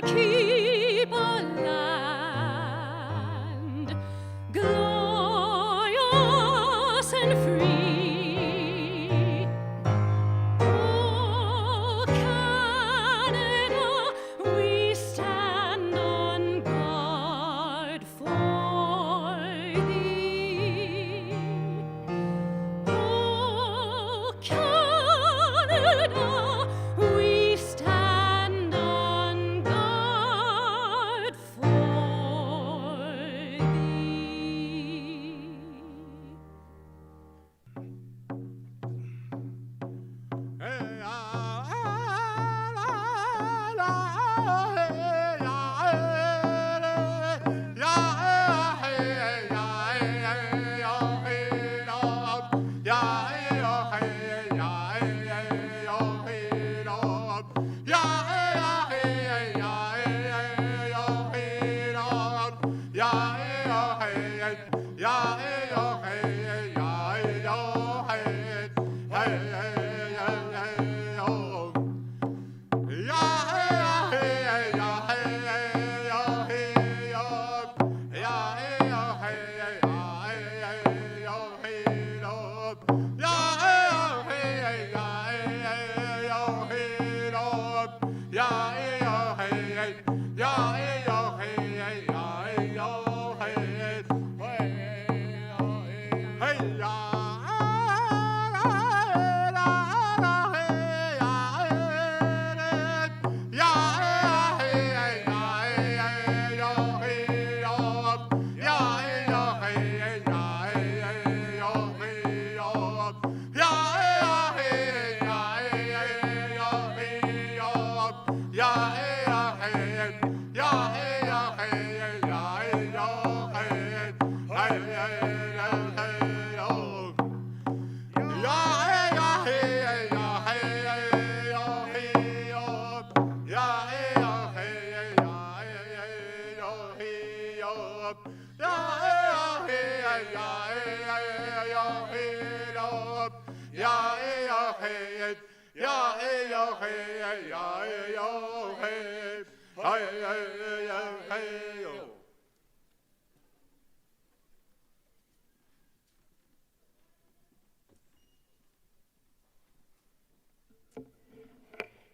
keep a land glorious and free. Oh, Canada, we stand on guard for thee. Oh, Canada, we stand on guard for thee.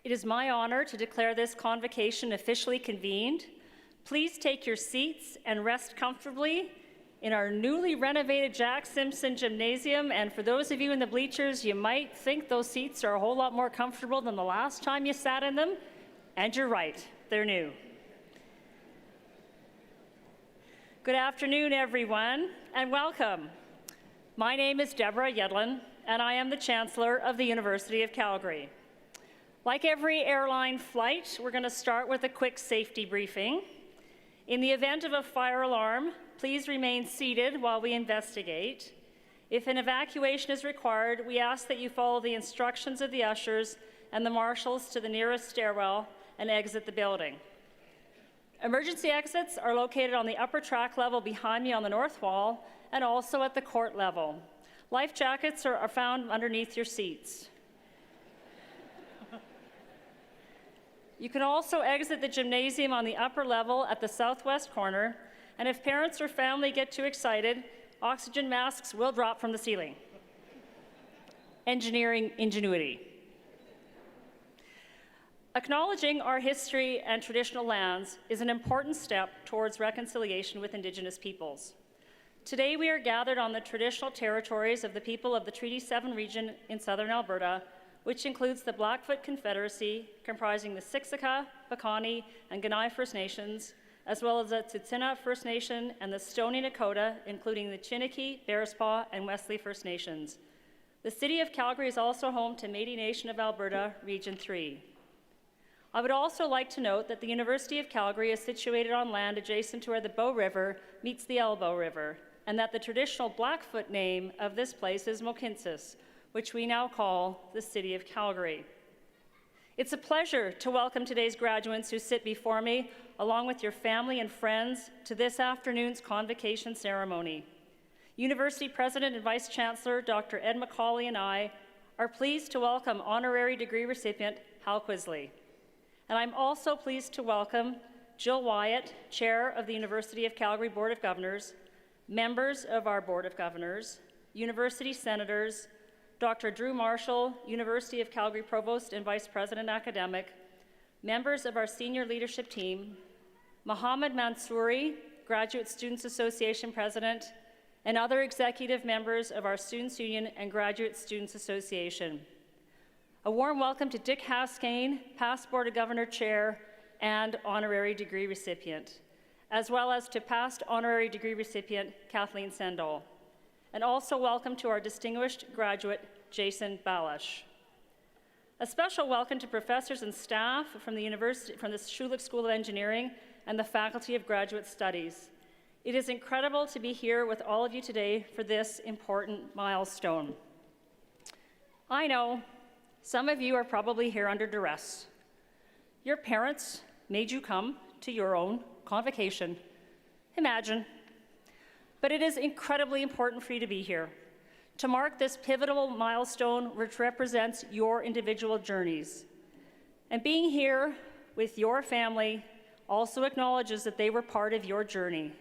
It is my honor to declare this convocation officially convened. Please take your seats and rest comfortably in our newly renovated Jack Simpson Gymnasium. And for those of you in the bleachers, you might think those seats are a whole lot more comfortable than the last time you sat in them. And you're right, they're new. Good afternoon, everyone, and welcome. My name is Deborah Yedlin, and I am the Chancellor of the University of Calgary. Like every airline flight, we're going to start with a quick safety briefing. In the event of a fire alarm, please remain seated while we investigate. If an evacuation is required, we ask that you follow the instructions of the ushers and the marshals to the nearest stairwell and exit the building. Emergency exits are located on the upper track level behind me on the north wall and also at the court level. Life jackets are found underneath your seats. You can also exit the gymnasium on the upper level at the southwest corner, and if parents or family get too excited, oxygen masks will drop from the ceiling. Engineering ingenuity. Acknowledging our history and traditional lands is an important step towards reconciliation with Indigenous peoples. Today we are gathered on the traditional territories of the people of the Treaty 7 region in southern Alberta, which includes the Blackfoot Confederacy, comprising the Siksika, Piikani, and Kainai First Nations, as well as the Tsuut'ina First Nation and the Stoney Nakoda, including the Chiniki, Bearspaw, and Wesley First Nations. The City of Calgary is also home to Métis Nation of Alberta, Region 3. I would also like to note that the University of Calgary is situated on land adjacent to where the Bow River meets the Elbow River, and that the traditional Blackfoot name of this place is Mohkinstsis, which we now call the City of Calgary. It's a pleasure to welcome today's graduates who sit before me, along with your family and friends, to this afternoon's convocation ceremony. University President and Vice Chancellor Dr. Ed McCauley and I are pleased to welcome honorary degree recipient Hal Quisley. And I'm also pleased to welcome Jill Wyatt, Chair of the University of Calgary Board of Governors, members of our Board of Governors, university senators, Dr. Drew Marshall, University of Calgary Provost and Vice President Academic, members of our senior leadership team, Mohammed Mansouri, Graduate Students Association President, and other executive members of our Students' Union and Graduate Students Association. A warm welcome to Dick Haskane, past Board of Governor Chair and honorary degree recipient, as well as to past honorary degree recipient Kathleen Sendall. And also welcome to our distinguished graduate, Jason Balash. A special welcome to professors and staff from the Schulich School of Engineering and the Faculty of Graduate Studies. It is incredible to be here with all of you today for this important milestone. I know some of you are probably here under duress. Your parents made you come to your own convocation. Imagine. But it is incredibly important for you to be here, to mark this pivotal milestone which represents your individual journeys. And being here with your family also acknowledges that they were part of your journey.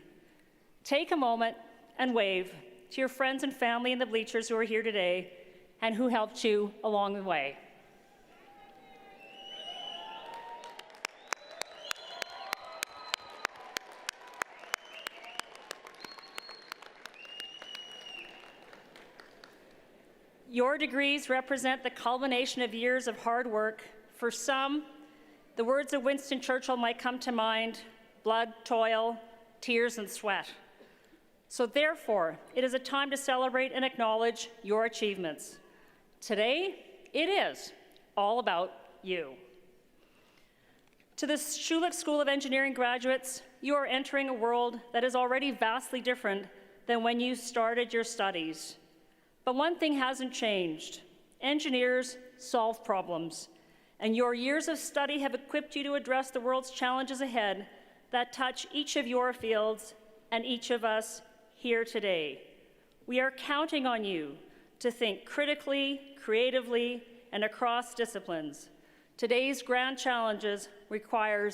Take a moment and wave to your friends and family in the bleachers who are here today and who helped you along the way. Your degrees represent the culmination of years of hard work. For some, the words of Winston Churchill might come to mind: blood, toil, tears, and sweat. So therefore, it is a time to celebrate and acknowledge your achievements. Today, it is all about you. To the Schulich School of Engineering graduates, you are entering a world that is already vastly different than when you started your studies. But one thing hasn't changed. Engineers solve problems, and your years of study have equipped you to address the world's challenges ahead that touch each of your fields and each of us here today. We are counting on you to think critically, creatively, and across disciplines. Today's grand challenges require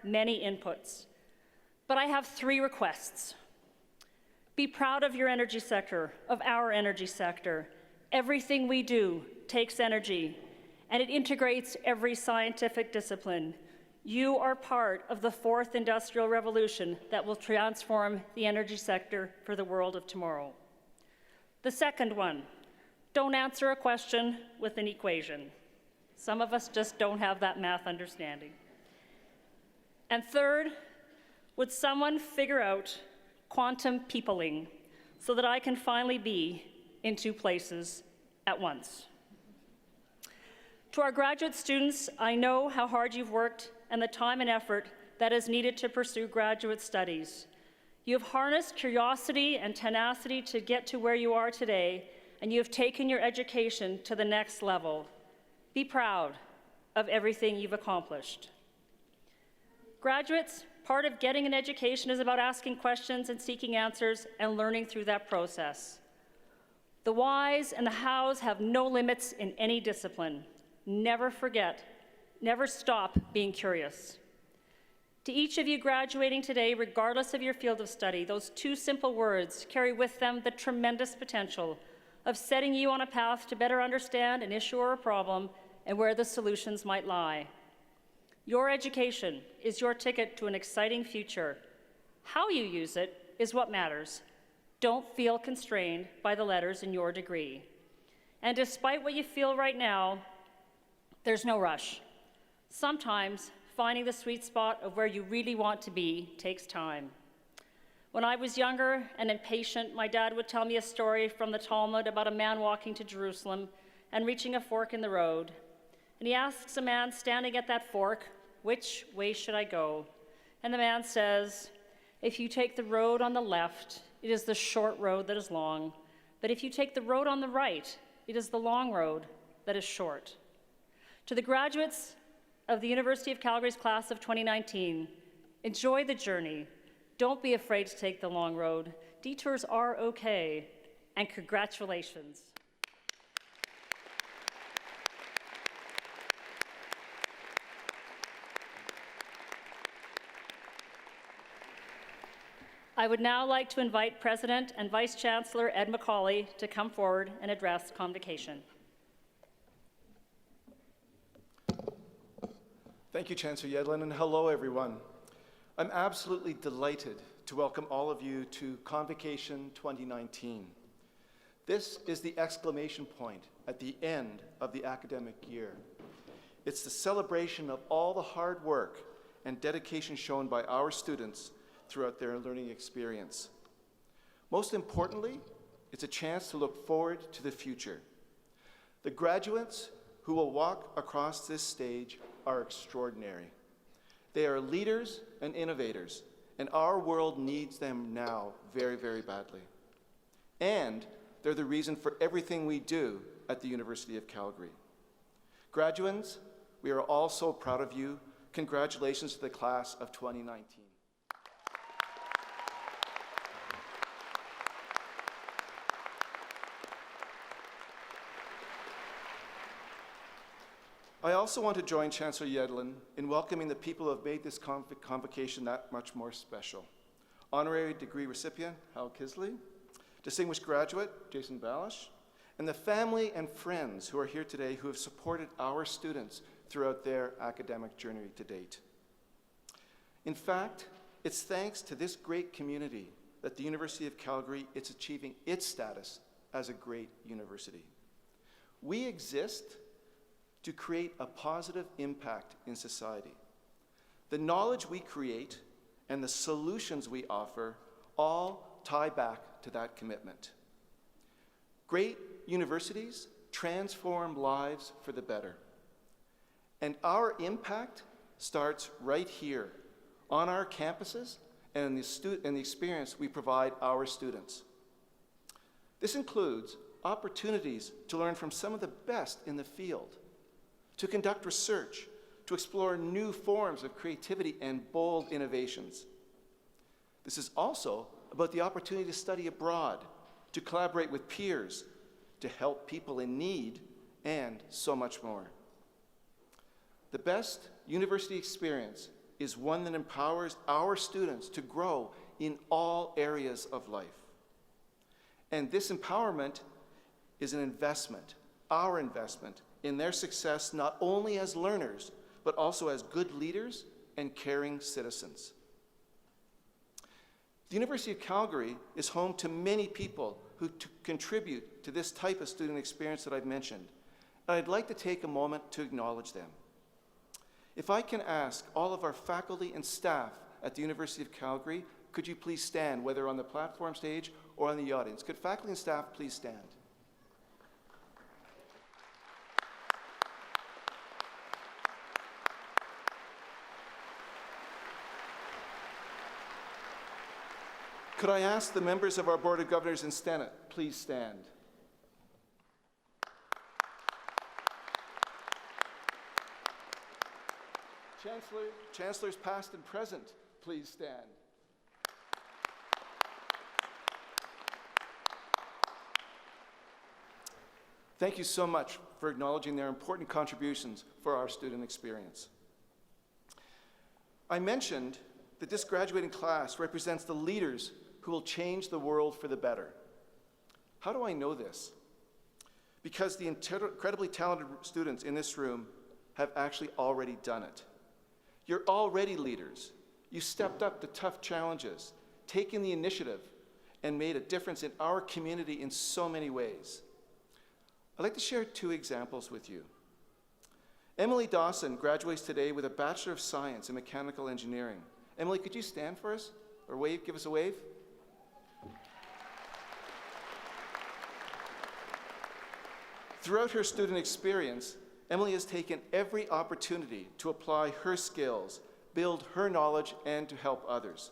many inputs. But I have 3 requests. Be proud of your energy sector, of our energy sector. Everything we do takes energy, and it integrates every scientific discipline. You are part of the 4th industrial revolution that will transform the energy sector for the world of tomorrow. The second one, don't answer a question with an equation. Some of us just don't have that math understanding. And third, would someone figure out quantum peopling so that I can finally be in 2 places at once? To our graduate students, I know how hard you've worked and the time and effort that is needed to pursue graduate studies. You have harnessed curiosity and tenacity to get to where you are today, and you have taken your education to the next level. Be proud of everything you've accomplished. Graduates, part of getting an education is about asking questions and seeking answers and learning through that process. The whys and the hows have no limits in any discipline. Never forget, never stop being curious. To each of you graduating today, regardless of your field of study, those 2 simple words carry with them the tremendous potential of setting you on a path to better understand an issue or a problem and where the solutions might lie. Your education is your ticket to an exciting future. How you use it is what matters. Don't feel constrained by the letters in your degree. And despite what you feel right now, there's no rush. Sometimes finding the sweet spot of where you really want to be takes time. When I was younger and impatient, my dad would tell me a story from the Talmud about a man walking to Jerusalem and reaching a fork in the road. And he asks a man standing at that fork, "Which way should I go?" And the man says, "If you take the road on the left, it is the short road that is long. But if you take the road on the right, it is the long road that is short." To the graduates of the University of Calgary's class of 2019, enjoy the journey. Don't be afraid to take the long road. Detours are okay, and congratulations. I would now like to invite President and Vice Chancellor Ed McCauley to come forward and address Convocation. Thank you, Chancellor Yedlin, and hello, everyone. I'm absolutely delighted to welcome all of you to Convocation 2019. This is the exclamation point at the end of the academic year. It's the celebration of all the hard work and dedication shown by our students throughout their learning experience. Most importantly, it's a chance to look forward to the future. The graduates who will walk across this stage are extraordinary. They are leaders and innovators, and our world needs them now very, very badly. And they're the reason for everything we do at the University of Calgary. Graduates, we are all so proud of you. Congratulations to the class of 2019. I also want to join Chancellor Yedlin in welcoming the people who have made this convocation that much more special. Honorary degree recipient, Hal Kisley, distinguished graduate, Jason Balish, and the family and friends who are here today who have supported our students throughout their academic journey to date. In fact, it's thanks to this great community that the University of Calgary is achieving its status as a great university. We exist to create a positive impact in society. The knowledge we create and the solutions we offer all tie back to that commitment. Great universities transform lives for the better. And our impact starts right here on our campuses and in the experience we provide our students. This includes opportunities to learn from some of the best in the field, to conduct research, to explore new forms of creativity and bold innovations. This is also about the opportunity to study abroad, to collaborate with peers, to help people in need, and so much more. The best university experience is one that empowers our students to grow in all areas of life. And this empowerment is an investment, our investment, in their success not only as learners, but also as good leaders and caring citizens. The University of Calgary is home to many people who contribute to this type of student experience that I've mentioned, and I'd like to take a moment to acknowledge them. If I can ask all of our faculty and staff at the University of Calgary, could you please stand, whether on the platform stage or in the audience? Could faculty and staff please stand? Could I ask the members of our Board of Governors and Senate, please stand. Chancellors past and present, please stand. Thank you so much for acknowledging their important contributions for our student experience. I mentioned that this graduating class represents the leaders who will change the world for the better. How do I know this? Because the incredibly talented students in this room have actually already done it. You're already leaders. You stepped up to tough challenges, taken the initiative, and made a difference in our community in so many ways. I'd like to share two examples with you. Emily Dawson graduates today with a Bachelor of Science in Mechanical Engineering. Emily, could you stand for us or wave? Give us a wave. Throughout her student experience, Emily has taken every opportunity to apply her skills, build her knowledge, and to help others.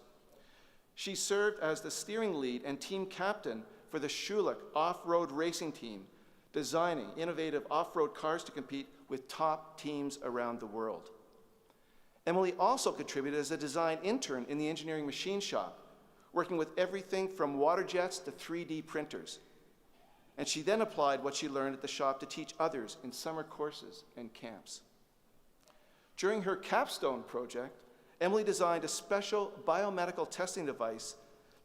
She served as the steering lead and team captain for the Schulich off-road racing team, designing innovative off-road cars to compete with top teams around the world. Emily also contributed as a design intern in the engineering machine shop, working with everything from water jets to 3D printers. And she then applied what she learned at the shop to teach others in summer courses and camps. During her capstone project, Emily designed a special biomedical testing device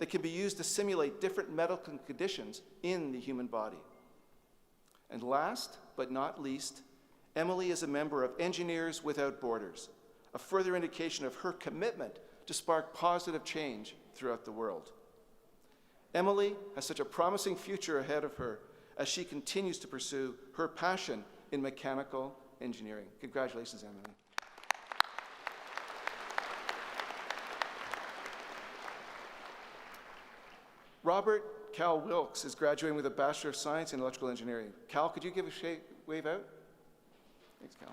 that can be used to simulate different medical conditions in the human body. And last but not least, Emily is a member of Engineers Without Borders, a further indication of her commitment to spark positive change throughout the world. Emily has such a promising future ahead of her as she continues to pursue her passion in mechanical engineering. Congratulations, Emily. Robert Cal Wilkes is graduating with a Bachelor of Science in Electrical Engineering. Cal, could you give a wave out? Thanks, Cal.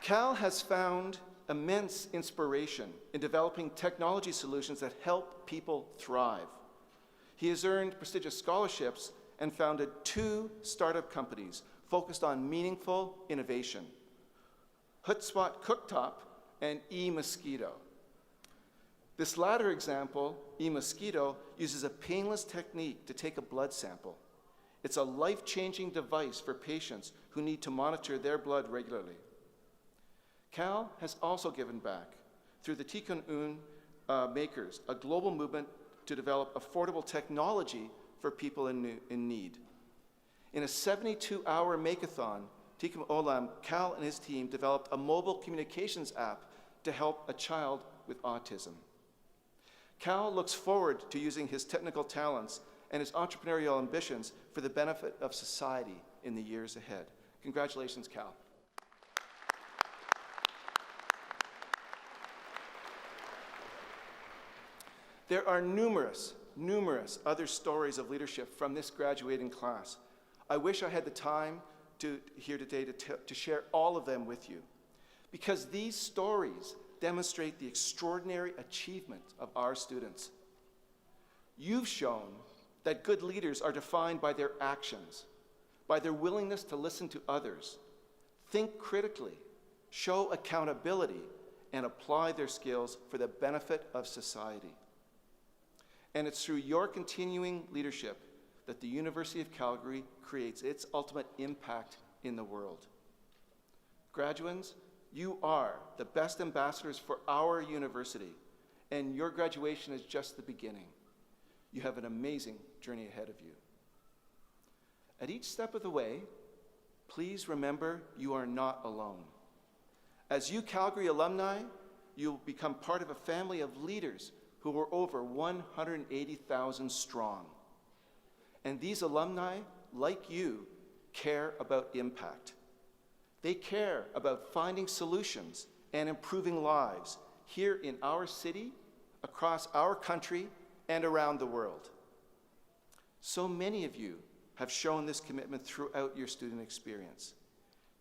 Cal has found immense inspiration in developing technology solutions that help people thrive. He has earned prestigious scholarships and founded 2 startup companies focused on meaningful innovation: Hootspot Cooktop and eMosquito. This latter example, eMosquito, uses a painless technique to take a blood sample. It's a life-changing device for patients who need to monitor their blood regularly. Cal has also given back through the Tikkun Un Makers, a global movement to develop affordable technology for people in need. In a 72-hour make-a-thon, Tikkun Olam, Cal and his team developed a mobile communications app to help a child with autism. Cal looks forward to using his technical talents and his entrepreneurial ambitions for the benefit of society in the years ahead. Congratulations, Cal. There are numerous other stories of leadership from this graduating class. I wish I had the time here today to share all of them with you, because these stories demonstrate the extraordinary achievement of our students. You've shown that good leaders are defined by their actions, by their willingness to listen to others, think critically, show accountability, and apply their skills for the benefit of society. And it's through your continuing leadership that the University of Calgary creates its ultimate impact in the world. Graduates, you are the best ambassadors for our university, and your graduation is just the beginning. You have an amazing journey ahead of you. At each step of the way, please remember you are not alone. As you Calgary alumni, you'll become part of a family of leaders who are over 180,000 strong. And these alumni, like you, care about impact. They care about finding solutions and improving lives here in our city, across our country, and around the world. So many of you have shown this commitment throughout your student experience.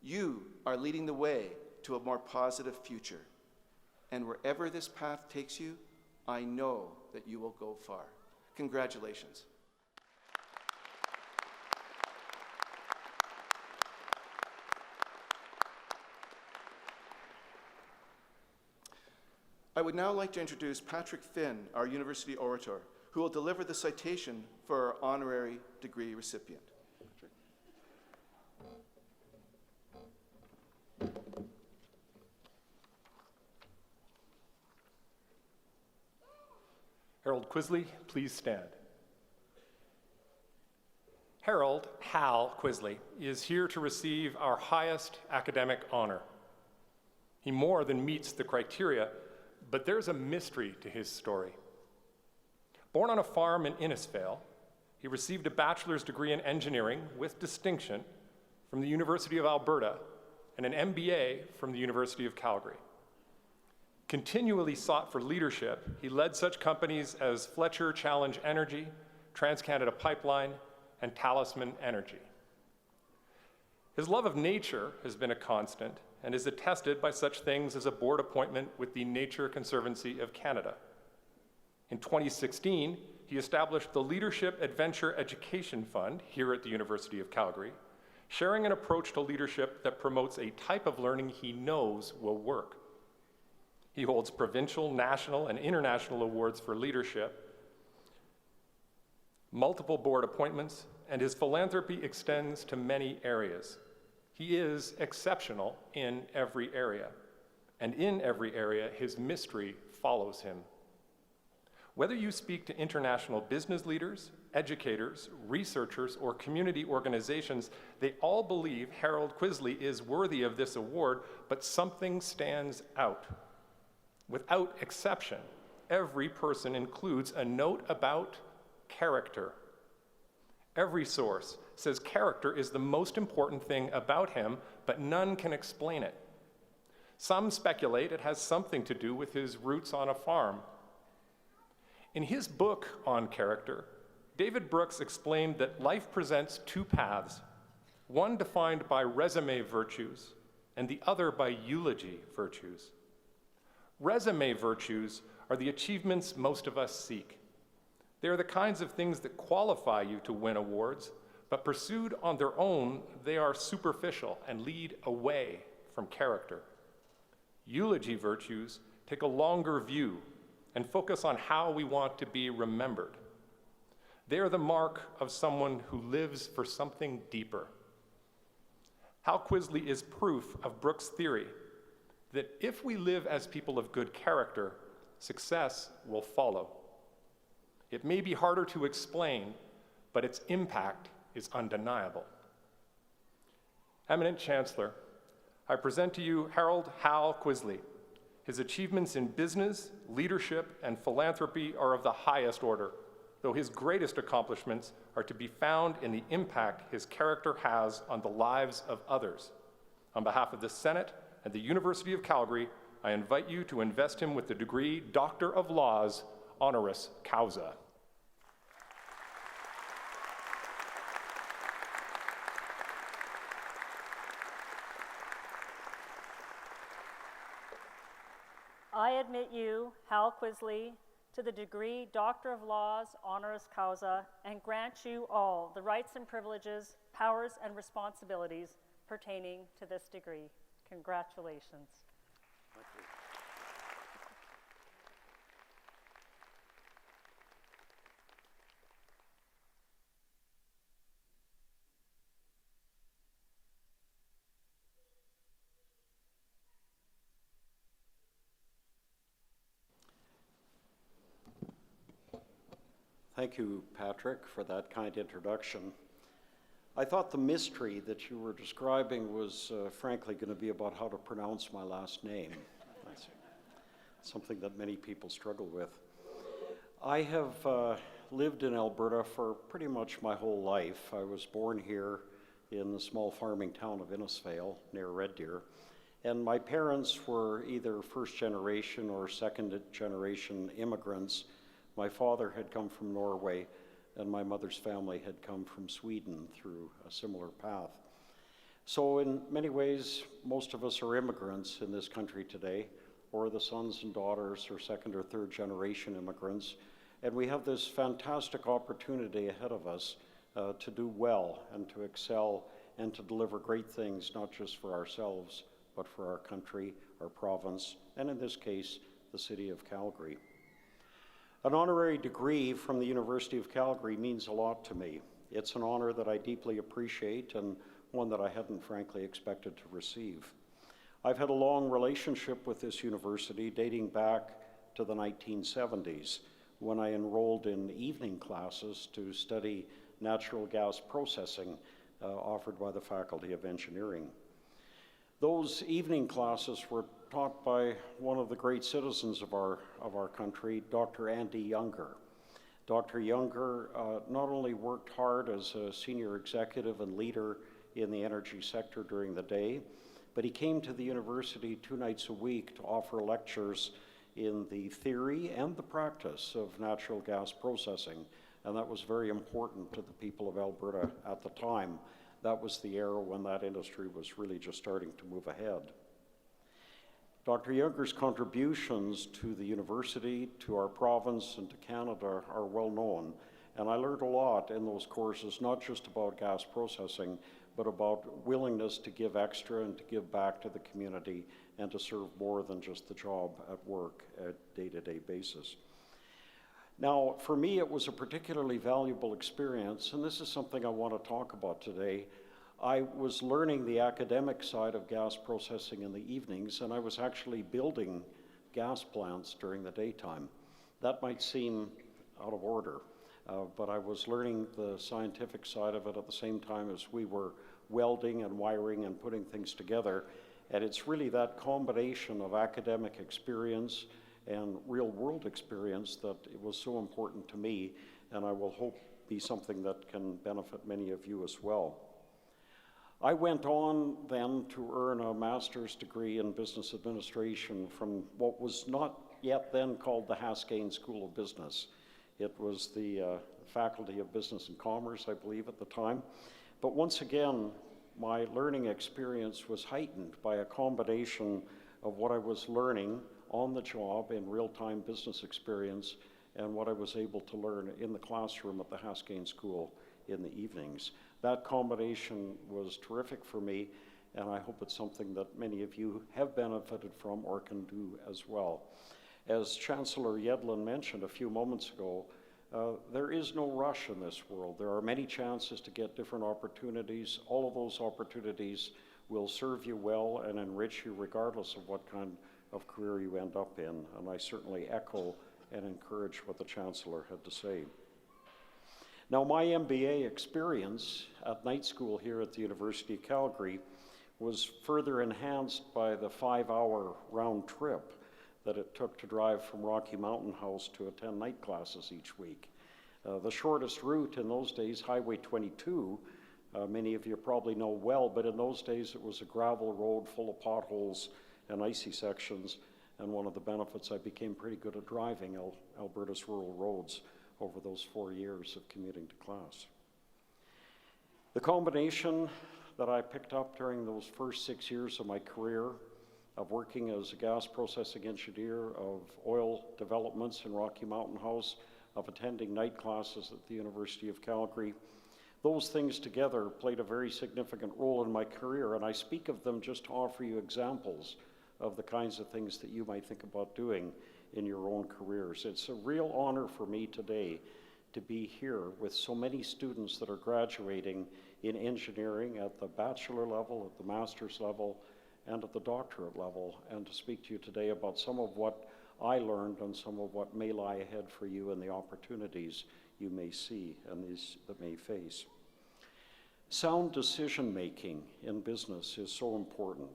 You are leading the way to a more positive future. And wherever this path takes you, I know that you will go far. Congratulations. I would now like to introduce Patrick Finn, our university orator, who will deliver the citation for our honorary degree recipient. Patrick. Harold Quisley, please stand. Harold Hal Quisley is here to receive our highest academic honor. He more than meets the criteria, but there's a mystery to his story. Born on a farm in Innisfail, he received a bachelor's degree in engineering with distinction from the University of Alberta and an MBA from the University of Calgary. Continually sought for leadership, he led such companies as Fletcher Challenge Energy, TransCanada Pipeline, and Talisman Energy. His love of nature has been a constant and is attested by such things as a board appointment with the Nature Conservancy of Canada. In 2016, he established the Leadership Adventure Education Fund here at the University of Calgary, sharing an approach to leadership that promotes a type of learning he knows will work. He holds provincial, national, and international awards for leadership, multiple board appointments, and his philanthropy extends to many areas. He is exceptional in every area, and in every area, his mystery follows him. Whether you speak to international business leaders, educators, researchers, or community organizations, they all believe Harold Quisley is worthy of this award, but something stands out. Without exception, every person includes a note about character. Every source says character is the most important thing about him, but none can explain it. Some speculate it has something to do with his roots on a farm. In his book on character, David Brooks explained that life presents two paths, one defined by resume virtues and the other by eulogy virtues. Resume virtues are the achievements most of us seek. They are the kinds of things that qualify you to win awards, but pursued on their own, they are superficial and lead away from character. Eulogy virtues take a longer view and focus on how we want to be remembered. They are the mark of someone who lives for something deeper. Hal Quisley is proof of Brooks' theory that if we live as people of good character, success will follow. It may be harder to explain, but its impact is undeniable. Eminent Chancellor, I present to you Harold Hal Quisley. His achievements in business, leadership, and philanthropy are of the highest order, though his greatest accomplishments are to be found in the impact his character has on the lives of others. On behalf of the Senate and the University of Calgary, I invite you to invest him with the degree Doctor of Laws, honoris causa. I admit you, Hal Quisley, to the degree Doctor of Laws, honoris causa, and grant you all the rights and privileges, powers and responsibilities pertaining to this degree. Congratulations. Thank you. Thank you, Patrick, for that kind introduction. I thought the mystery that you were describing was frankly going to be about how to pronounce my last name. That's something that many people struggle with. I have lived in Alberta for pretty much my whole life. I was born here in the small farming town of Innisfail near Red Deer, and my parents were either first generation or second generation immigrants. My father had come from Norway, and my mother's family had come from Sweden through a similar path. So in many ways, most of us are immigrants in this country today, or the sons and daughters or second or third generation immigrants, and we have this fantastic opportunity ahead of us to do well and to excel and to deliver great things, not just for ourselves, but for our country, our province, and in this case, the city of Calgary. An honorary degree from the University of Calgary means a lot to me. It's an honor that I deeply appreciate and one that I hadn't frankly expected to receive. I've had a long relationship with this university dating back to the 1970s when I enrolled in evening classes to study natural gas processing offered by the Faculty of Engineering. Those evening classes were taught by one of the great citizens of our country, Dr. Andy Younger. Dr. Younger not only worked hard as a senior executive and leader in the energy sector during the day, but he came to the university 2 nights a week to offer lectures in the theory and the practice of natural gas processing, and that was very important to the people of Alberta at the time. That was the era when that industry was really just starting to move ahead. Dr. Younger's contributions to the university, to our province, and to Canada are well known, and I learned a lot in those courses, not just about gas processing, but about willingness to give extra and to give back to the community and to serve more than just the job at work at a day-to-day basis. Now, for me, it was a particularly valuable experience, and this is something I want to talk about today. I was learning the academic side of gas processing in the evenings, and I was actually building gas plants during the daytime. That might seem out of order, but I was learning the scientific side of it at the same time as we were welding and wiring and putting things together. And it's really that combination of academic experience and real-world experience that it was so important to me, and I will hope be something that can benefit many of you as well. I went on then to earn a master's degree in business administration from what was not yet then called the Haskayne School of Business. It was the Faculty of Business and Commerce, I believe, at the time. But once again, my learning experience was heightened by a combination of what I was learning on the job in real-time business experience and what I was able to learn in the classroom at the Haskayne School in the evenings. That combination was terrific for me, and I hope it's something that many of you have benefited from or can do as well. As Chancellor Yedlin mentioned a few moments ago, there is no rush in this world. There are many chances to get different opportunities. All of those opportunities will serve you well and enrich you regardless of what kind of career you end up in, and I certainly echo and encourage what the Chancellor had to say. Now, my MBA experience at night school here at the University of Calgary was further enhanced by the 5-hour round trip that it took to drive from Rocky Mountain House to attend night classes each week. The shortest route in those days, Highway 22, many of you probably know well, but in those days it was a gravel road full of potholes and icy sections, and one of the benefits, I became pretty good at driving Alberta's rural roads over those 4 years of commuting to class. The combination that I picked up during those first 6 years of my career of working as a gas processing engineer, of oil developments in Rocky Mountain House, of attending night classes at the University of Calgary, those things together played a very significant role in my career, and I speak of them just to offer you examples of the kinds of things that you might think about doing in your own careers. It's a real honor for me today to be here with so many students that are graduating in engineering at the bachelor level, at the master's level, and at the doctorate level, and to speak to you today about some of what I learned and some of what may lie ahead for you and the opportunities you may see and these that may face. Sound decision-making in business is so important.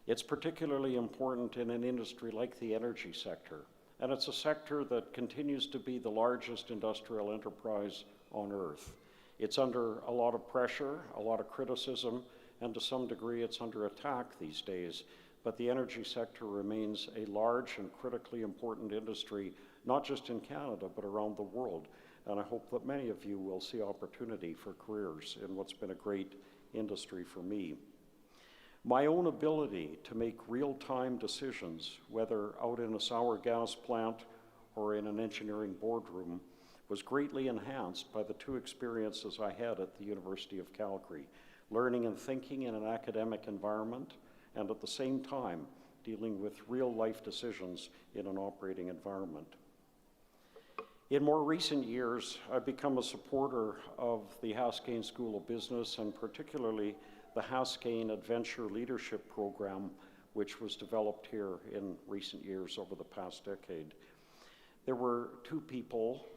It's particularly important in an industry like the energy sector, and it's a sector that continues to be the largest industrial enterprise on earth. It's under a lot of pressure, a lot of criticism, and to some degree it's under attack these days, but the energy sector remains a large and critically important industry, not just in Canada, but around the world. And I hope that many of you will see opportunity for careers in what's been a great industry for me. My own ability to make real-time decisions, whether out in a sour gas plant or in an engineering boardroom, was greatly enhanced by the 2 experiences I had at the University of Calgary, learning and thinking in an academic environment, and at the same time dealing with real-life decisions in an operating environment. In more recent years, I've become a supporter of the Haskayne School of Business, and particularly the Haskayne Adventure Leadership Program, which was developed here in recent years over the past decade. There were 2 people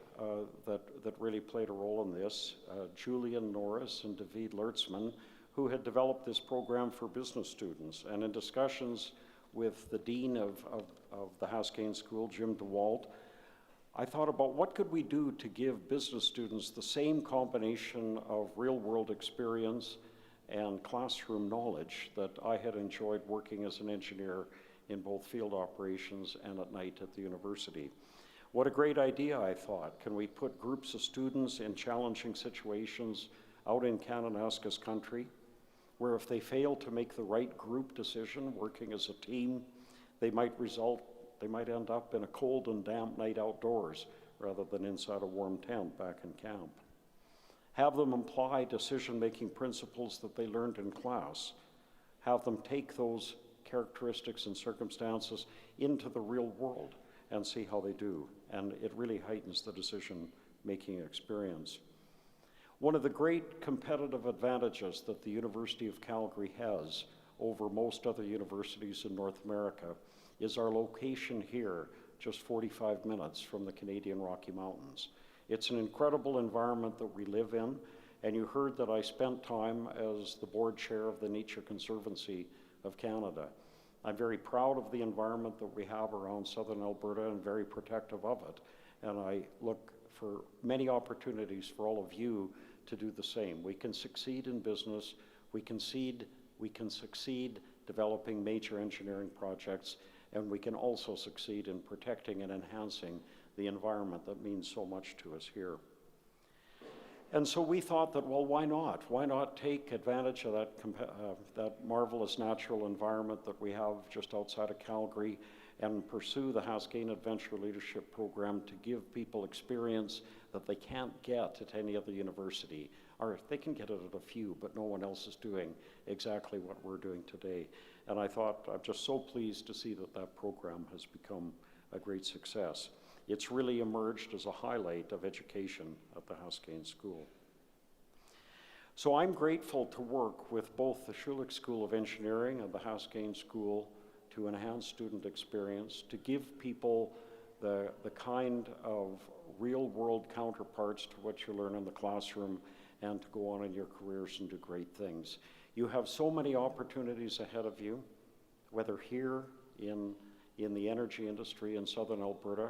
that really played a role in this, Julian Norris and David Lertzman, who had developed this program for business students. And in discussions with the dean of the Haskayne School, Jim DeWalt, I thought about what could we do to give business students the same combination of real-world experience and classroom knowledge that I had enjoyed working as an engineer in both field operations and at night at the university. What a great idea, I thought. Can we put groups of students in challenging situations out in Kananaskis country, where if they fail to make the right group decision, working as a team, they might end up in a cold and damp night outdoors rather than inside a warm tent back in camp. Have them apply decision-making principles that they learned in class. Have them take those characteristics and circumstances into the real world and see how they do. And it really heightens the decision-making experience. One of the great competitive advantages that the University of Calgary has over most other universities in North America is our location here, just 45 minutes from the Canadian Rocky Mountains. It's an incredible environment that we live in, and you heard that I spent time as the board chair of the Nature Conservancy of Canada. I'm very proud of the environment that we have around southern Alberta and very protective of it, and I look for many opportunities for all of you to do the same. We can succeed in business, we can succeed developing major engineering projects, and we can also succeed in protecting and enhancing the environment that means so much to us here. And so we thought that, well, why not? Why not take advantage of that marvelous natural environment that we have just outside of Calgary and pursue the Haskayne Adventure Leadership Program to give people experience that they can't get at any other university, or they can get it at a few, but no one else is doing exactly what we're doing today. And I thought, I'm just so pleased to see that that program has become a great success. It's really emerged as a highlight of education at the Haskayne School. So I'm grateful to work with both the Schulich School of Engineering and the Haskayne School to enhance student experience, to give people the kind of real-world counterparts to what you learn in the classroom and to go on in your careers and do great things. You have so many opportunities ahead of you, whether here in the energy industry in southern Alberta,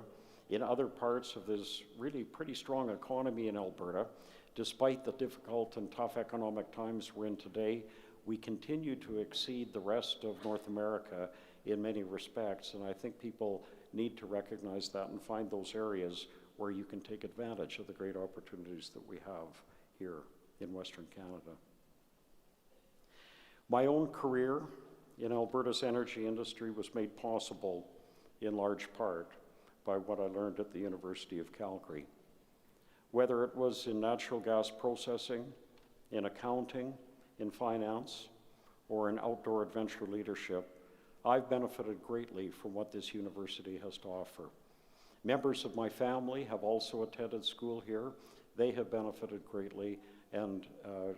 in other parts of this really pretty strong economy in Alberta. Despite the difficult and tough economic times we're in today, we continue to exceed the rest of North America in many respects, and I think people need to recognize that and find those areas where you can take advantage of the great opportunities that we have here in Western Canada. My own career in Alberta's energy industry was made possible in large part by what I learned at the University of Calgary. Whether it was in natural gas processing, in accounting, in finance, or in outdoor adventure leadership, I've benefited greatly from what this university has to offer. Members of my family have also attended school here. They have benefited greatly, and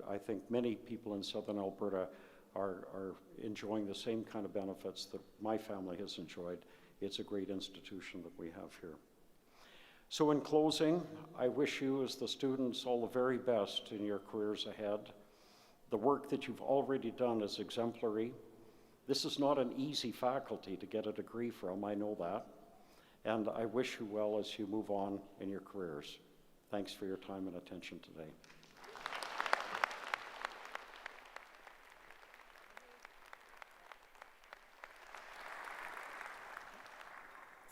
I think many people in southern Alberta are enjoying the same kind of benefits that my family has enjoyed. It's a great institution that we have here. So in closing, I wish you as the students all the very best in your careers ahead. The work that you've already done is exemplary. This is not an easy faculty to get a degree from, I know that. And I wish you well as you move on in your careers. Thanks for your time and attention today.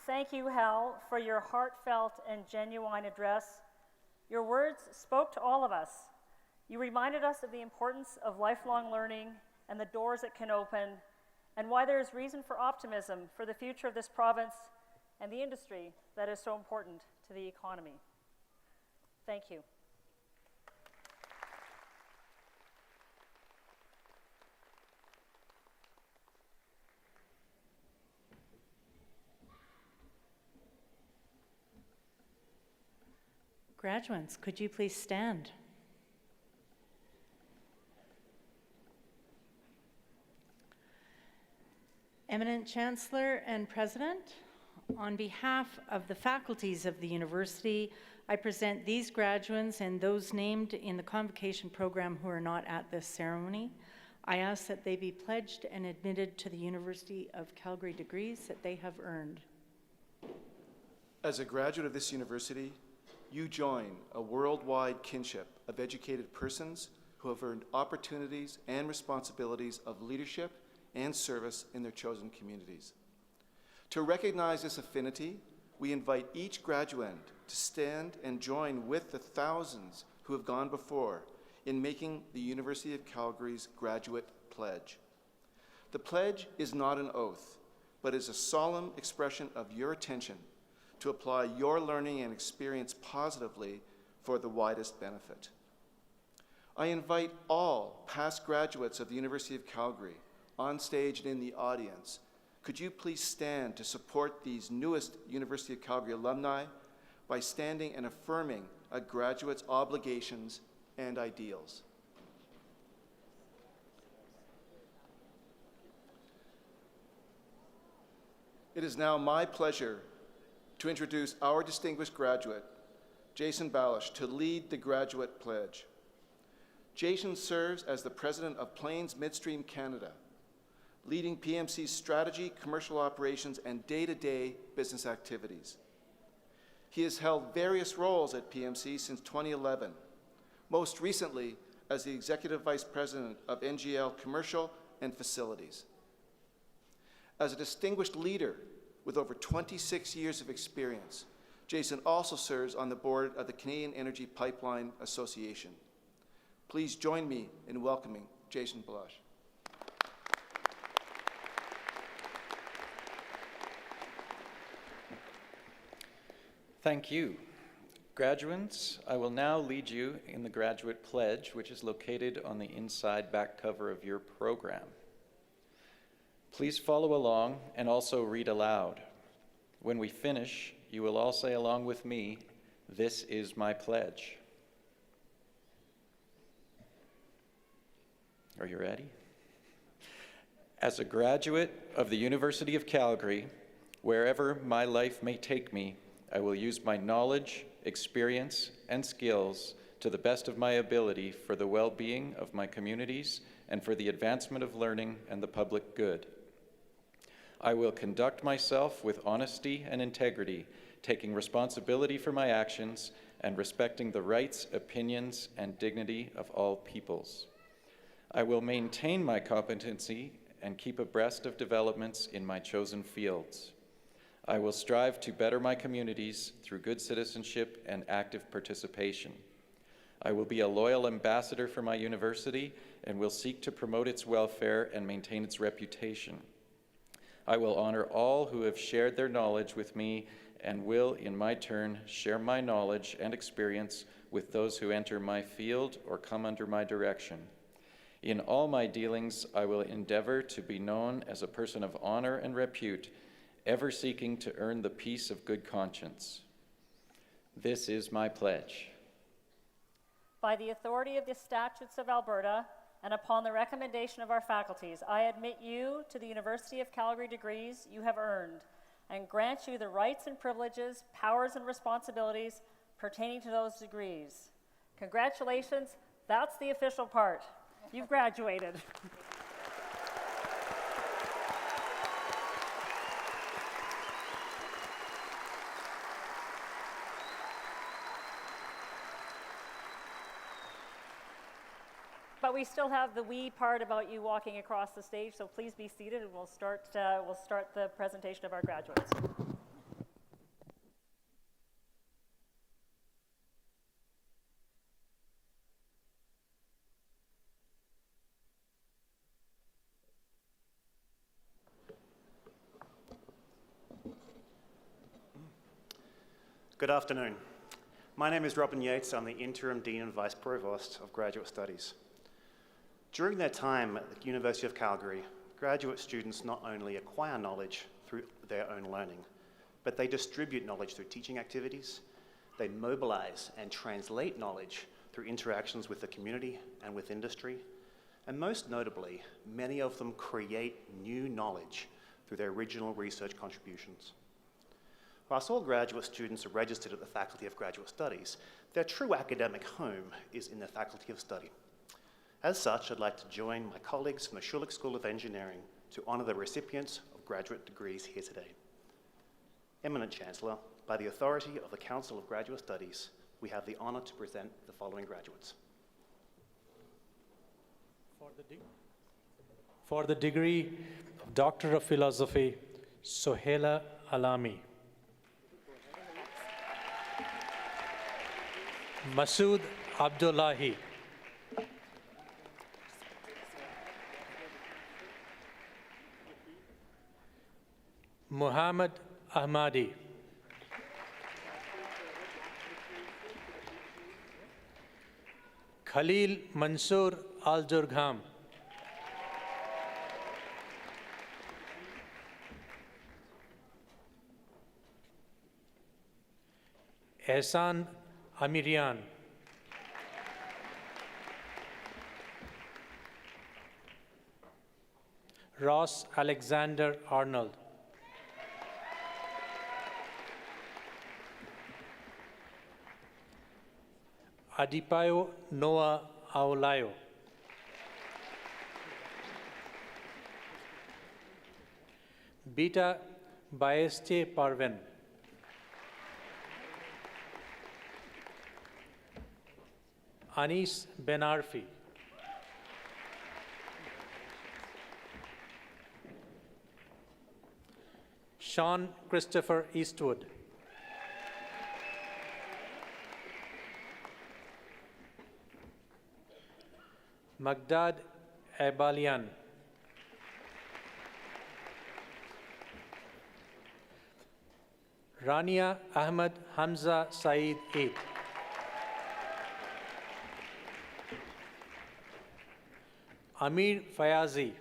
Thank you, Hal, for your heartfelt and genuine address. Your words spoke to all of us. You reminded us of the importance of lifelong learning and the doors it can open, and why there is reason for optimism for the future of this province and the industry that is so important to the economy. Thank you. Graduates, could you please stand? Eminent Chancellor and President, on behalf of the faculties of the university, I present these graduates and those named in the Convocation program who are not at this ceremony. I ask that they be pledged and admitted to the University of Calgary degrees that they have earned. As a graduate of this university, you join a worldwide kinship of educated persons who have earned opportunities and responsibilities of leadership and service in their chosen communities. To recognize this affinity, we invite each graduand to stand and join with the thousands who have gone before in making the University of Calgary's Graduate Pledge. The pledge is not an oath, but is a solemn expression of your intention to apply your learning and experience positively for the widest benefit. I invite all past graduates of the University of Calgary, on stage and in the audience, could you please stand to support these newest University of Calgary alumni by standing and affirming a graduate's obligations and ideals. It is now my pleasure to introduce our distinguished graduate, Jason Balish, to lead the graduate pledge. Jason serves as the president of Plains Midstream Canada, leading PMC's strategy, commercial operations, and day-to-day business activities. He has held various roles at PMC since 2011, most recently as the executive vice president of NGL Commercial and Facilities. As a distinguished leader with over 26 years of experience, Jason also serves on the board of the Canadian Energy Pipeline Association. Please join me in welcoming Jason Balish. Thank you. Graduates, I will now lead you in the graduate pledge, which is located on the inside back cover of your program. Please follow along and also read aloud. When we finish, you will all say along with me, "This is my pledge." Are you ready? As a graduate of the University of Calgary, wherever my life may take me, I will use my knowledge, experience, and skills to the best of my ability for the well-being of my communities and for the advancement of learning and the public good. I will conduct myself with honesty and integrity, taking responsibility for my actions and respecting the rights, opinions, and dignity of all peoples. I will maintain my competency and keep abreast of developments in my chosen fields. I will strive to better my communities through good citizenship and active participation. I will be a loyal ambassador for my university and will seek to promote its welfare and maintain its reputation. I will honor all who have shared their knowledge with me and will, in my turn, share my knowledge and experience with those who enter my field or come under my direction. In all my dealings, I will endeavor to be known as a person of honor and repute, ever seeking to earn the peace of good conscience. This is my pledge. By the authority of the statutes of Alberta and upon the recommendation of our faculties, I admit you to the University of Calgary degrees you have earned and grant you the rights and privileges, powers and responsibilities pertaining to those degrees. Congratulations, that's the official part. You've graduated. But we still have the wee part about you walking across the stage, so please be seated and we'll start the presentation of our graduates. Good afternoon. My name is Robin Yates. I'm the Interim Dean and Vice Provost of Graduate Studies. During their time at the University of Calgary, graduate students not only acquire knowledge through their own learning, but they distribute knowledge through teaching activities, they mobilize and translate knowledge through interactions with the community and with industry, and most notably, many of them create new knowledge through their original research contributions. Whilst all graduate students are registered at the Faculty of Graduate Studies, their true academic home is in the Faculty of Study. As such, I'd like to join my colleagues from the Schulich School of Engineering to honor the recipients of graduate degrees here today. Eminent Chancellor, by the authority of the Council of Graduate Studies, we have the honor to present the following graduates. For the degree of Doctor of Philosophy, Sohaila Alami. Masood Abdullahi. Muhammad Ahmadi. Khalil Mansoor Al-Jurgham. Ehsan Amirian. Ross Alexander Arnold. Adipayo Noah Aolayo. Beta Baeste Parvin. Anis Benarfi. Sean Christopher Eastwood. Magdad Ebalian. Rania Ahmed Hamza Saeed Eid. Amir Fayazi.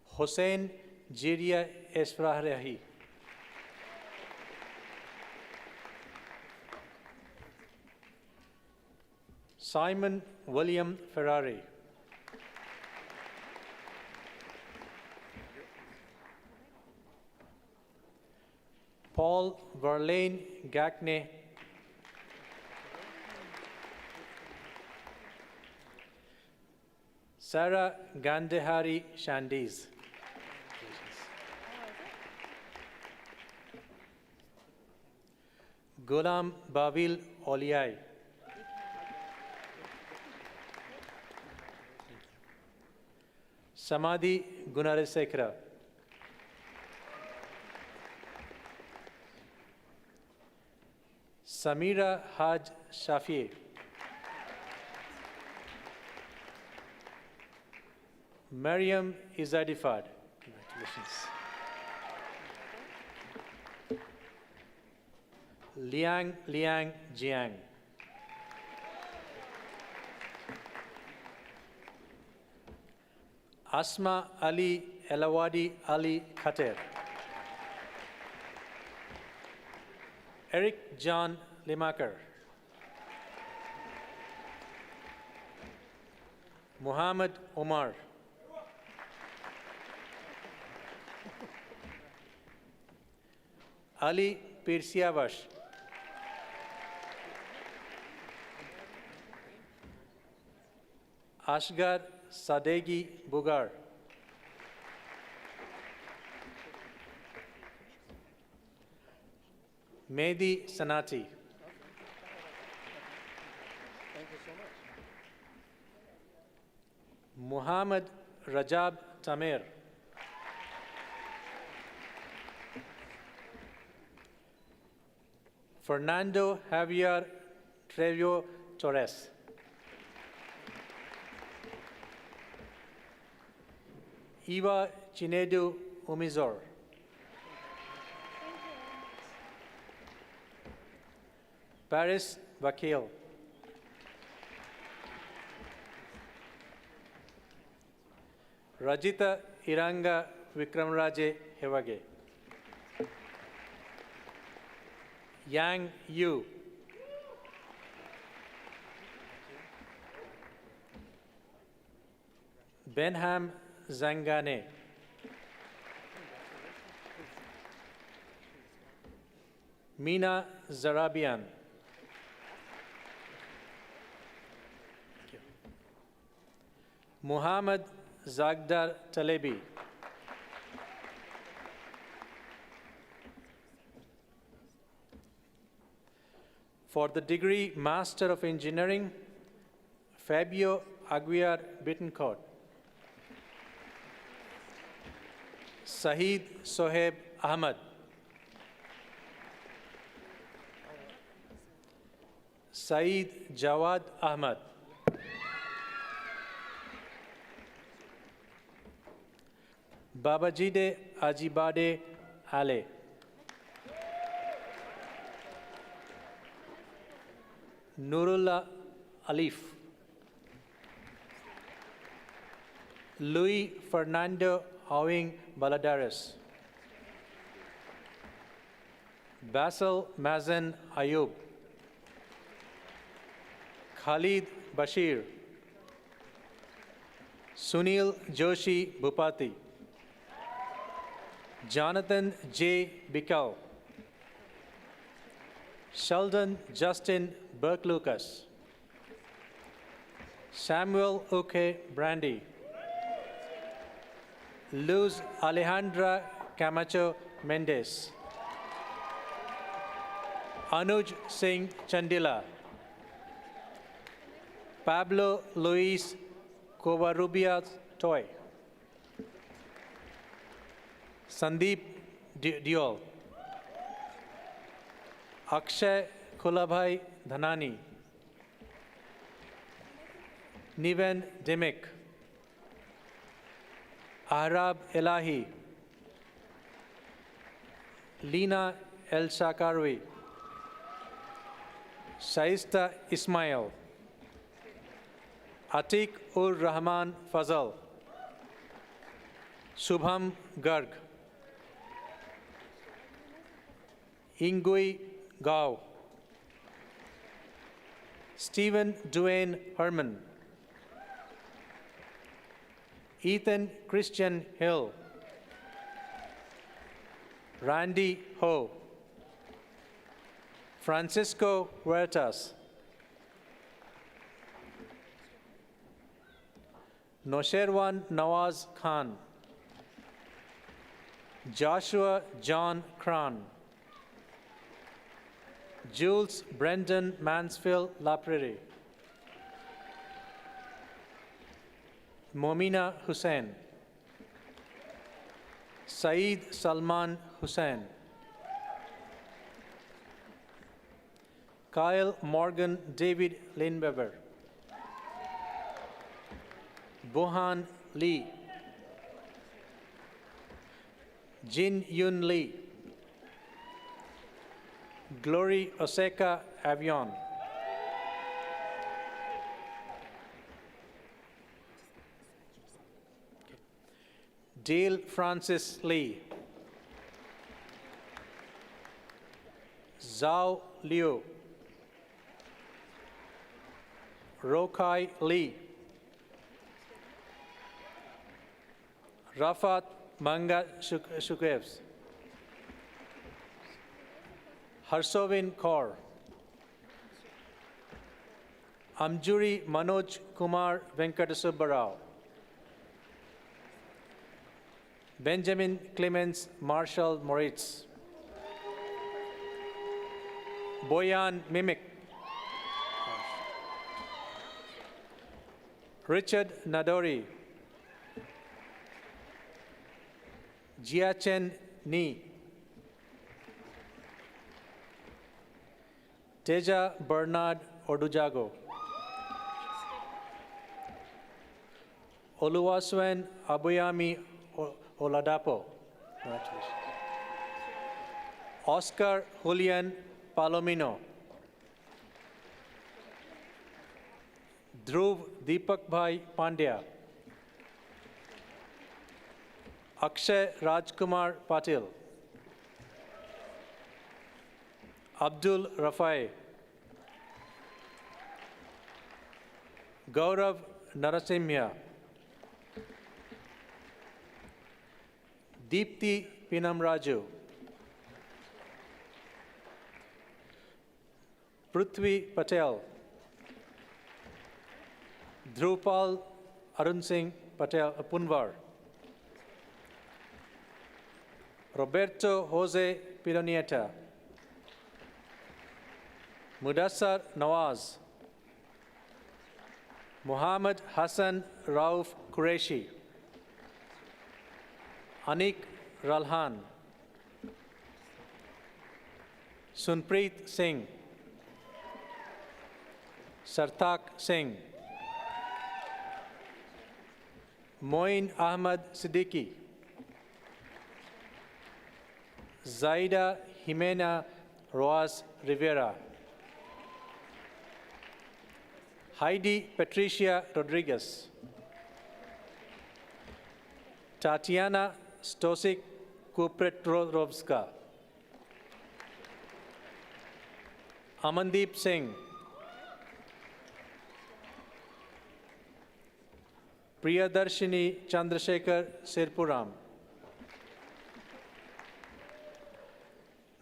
Hossein Jiria Esfrahrahi. Simon William Ferrari. Paul Verlaine Gagne. Sarah Gandhihari Shandiz. Gulam Babil Oliai. Samadhi Gunarisekra. Samira Haj Shafi. Mariam Izadifad. Congratulations. Liang Jiang. Asma Ali Elawadi Ali Khater. Eric John Limaker. Muhammad Omar. Ali Pirsiavash. Ashgar Sadegi Bugar. Mehdi Sanati. Muhammad Rajab Tamer. Fernando Javier Trejo Torres. Eva Chinedu Umizor. Paris Vakil. Rajita Iranga Vikramraje Hevage. Yang Yu. Benham Zangane. Mina Zarabian. Muhammad Zagdar Talebi. For the degree Master of Engineering, Fabio Aguiar Bittencourt. Sahid Soheb Ahmad. Saeed Jawad Ahmad. Babajide Ajibade Ale. Nurullah Alif. Luis Fernando Howing Baladares. Basil Mazen Ayub. Khalid Bashir, Sunil Joshi Bhupati, Jonathan J. Bikal, Sheldon Justin Burke-Lucas, Samuel Uke Brandy, Luz Alejandra Camacho Mendez, Anuj Singh Chandila, Pablo Luis Covarrubias Toy, Sandeep Diol, Akshay Kulabhai Dhanani, Niven Dimik, Ahrab Elahi, Lina El Shakarwi, Shaista Ismail, Atiq ur Rahman Fazal, Shubham Garg, Ingui Gao, Stephen Duane Herman, Ethan Christian Hill, Randy Ho, Francisco Huertas, Nosherwan Nawaz Khan, Joshua John Cran, Jules Brendan Mansfield Laprairie, Momina Hussain, Saeed Salman Hussain, Kyle Morgan David Lindweber, Bohan Lee, Jin Yun Lee, Glory Oseka Avion, Dale Francis Lee, Zhao Liu, Rokai Lee, Rafat Manga Shukevs, Harsovin Kaur, Amjuri Manoj Kumar Venkatasubbarao, Benjamin Clemens Marshall Moritz, Boyan Mimic, Richard Nadori, Jiachen Ni, Teja Bernard Odujago, Oluwasuen Abuyami Oladapo, congratulations. Oscar Julian Palomino, Dhruv Deepak Bhai Pandya, Akshay Rajkumar Patil, Abdul Rafai, Gaurav Narasimha, Deepthi Pinamraju, Prithvi Patel, Dhrupal Arun Singh Patel Punwar, Roberto Jose Pilonieta, Mudassar Nawaz, Muhammad Hassan Rauf Qureshi, Anik Ralhan, Sunpreet Singh, Sartak Singh, Moin Ahmad Siddiqui, Zaida Jimena Roas Rivera, Heidi Patricia Rodriguez, Tatiana Stosik Kupretrovska, Amandeep Singh, Priyadarshini Chandrasekhar Sirpuram.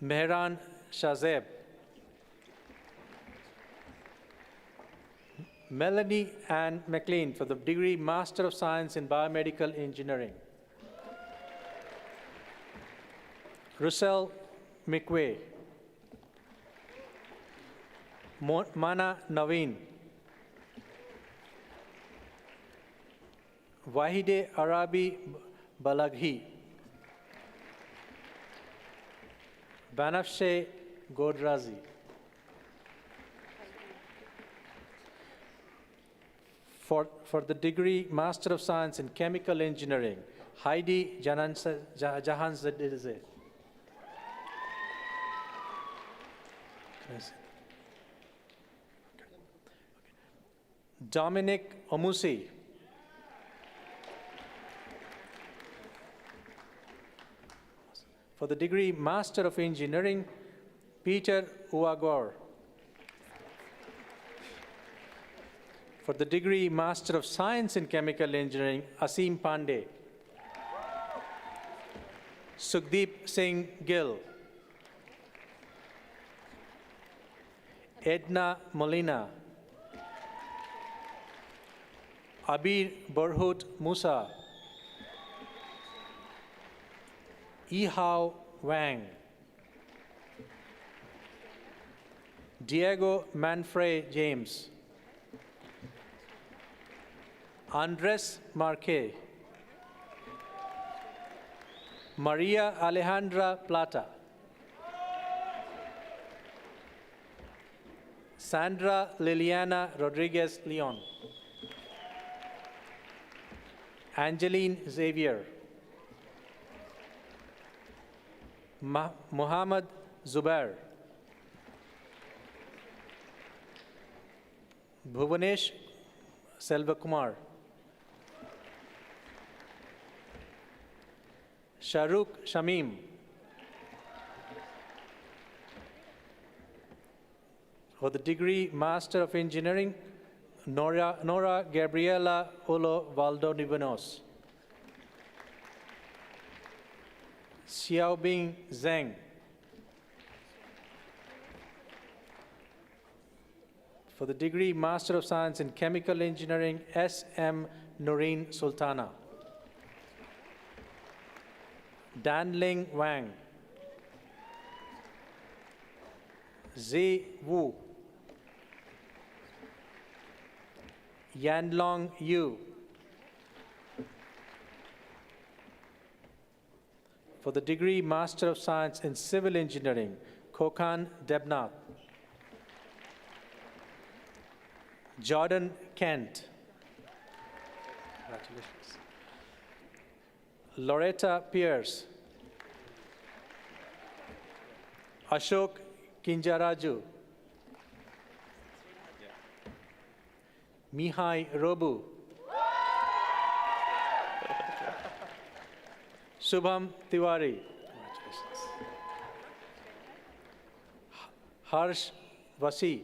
Mehran Shazeb. Melanie Ann McLean for the degree Master of Science in Biomedical Engineering. Russell McWay. Mana Naveen. Wahide Arabi Balaghi. Banafshe Godrazi. For the degree Master of Science in Chemical Engineering, Heidi Jahanzadze. Dominic Omusi. For the degree Master of Engineering, Peter Uagor. For the degree Master of Science in Chemical Engineering, Asim Pandey. Sukhdeep Singh Gill. Edna Molina. Abir Burhut Musa. Ihao Wang. Diego Manfrey James. Andres Marque. Maria Alejandra Plata. Sandra Liliana Rodriguez Leon. Angeline Xavier. Muhammad Zubair. Bhuvanesh Selvakumar. Shahrukh Shamim. For the degree Master of Engineering, Nora Gabriela Olo Valdonivanos. Xiaobing Zheng. For the degree Master of Science in Chemical Engineering, S.M. Noreen Sultana. Danling Wang. Zi Wu. Yanlong Yu. For the degree Master of Science in Civil Engineering, Kokan Debnath. Jordan Kent. Congratulations. Loretta Pierce. Ashok Kinjaraju. Mihai Robu. Shubham Tiwari. Harsh Vasi.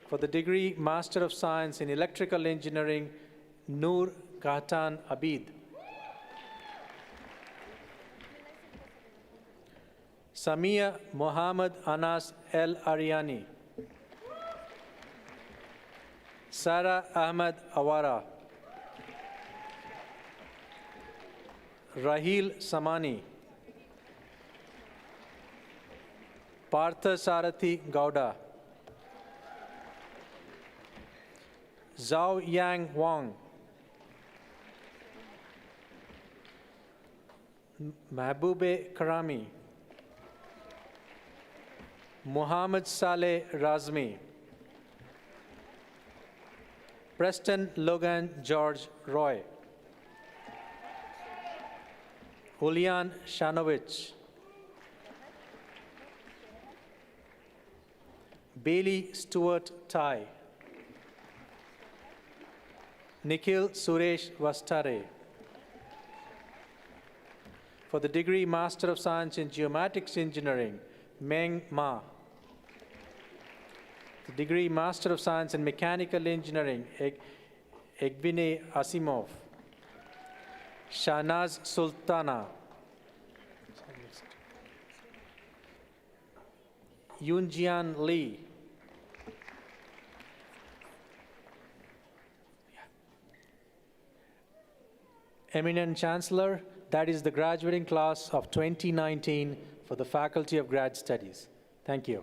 For the degree Master of Science in Electrical Engineering, Noor Kahtan Abid. Samia Mohammad Anas El Ariani. Sarah Ahmed Awara. Rahil Samani. Partha Sarathi Gowda. Zhao Yang Wang. Mahbube Karami. Muhammad Saleh Razmi. Preston Logan George Roy. Julian Shanovich. Bailey Stewart Tai. Nikhil Suresh Vastare. For the degree Master of Science in Geomatics Engineering, Meng Ma. The degree Master of Science in Mechanical Engineering, Egvine Asimov. Shahnaz Sultana. Yunjian Lee. Eminent Chancellor, that is the graduating class of 2019 for the Faculty of Grad Studies. Thank you.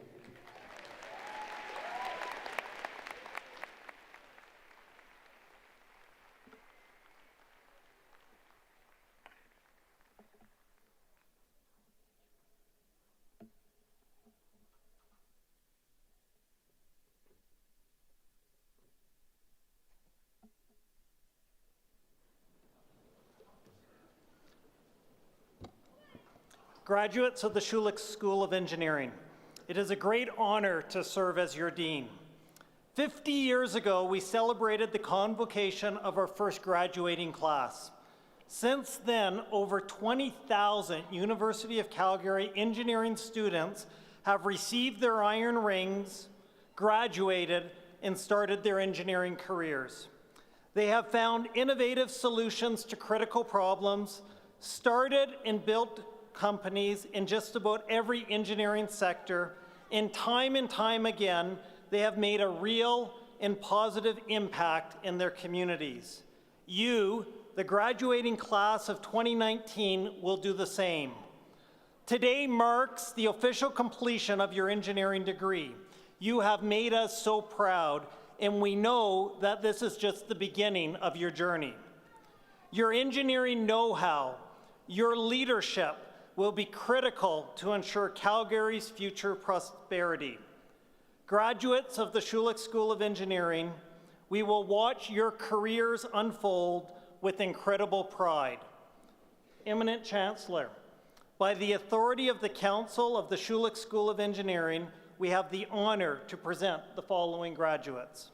Graduates of the Schulich School of Engineering, it is a great honor to serve as your dean. 50 years ago, we celebrated the convocation of our first graduating class. Since then, over 20,000 University of Calgary engineering students have received their iron rings, graduated, and started their engineering careers. They have found innovative solutions to critical problems, started and built companies in just about every engineering sector, and time again, they have made a real and positive impact in their communities. You, the graduating class of 2019, will do the same. Today marks the official completion of your engineering degree. You have made us so proud, and we know that this is just the beginning of your journey. Your engineering know-how, your leadership, will be critical to ensure Calgary's future prosperity. Graduates of the Schulich School of Engineering, we will watch your careers unfold with incredible pride. Eminent Chancellor, by the authority of the Council of the Schulich School of Engineering, we have the honor to present the following graduates.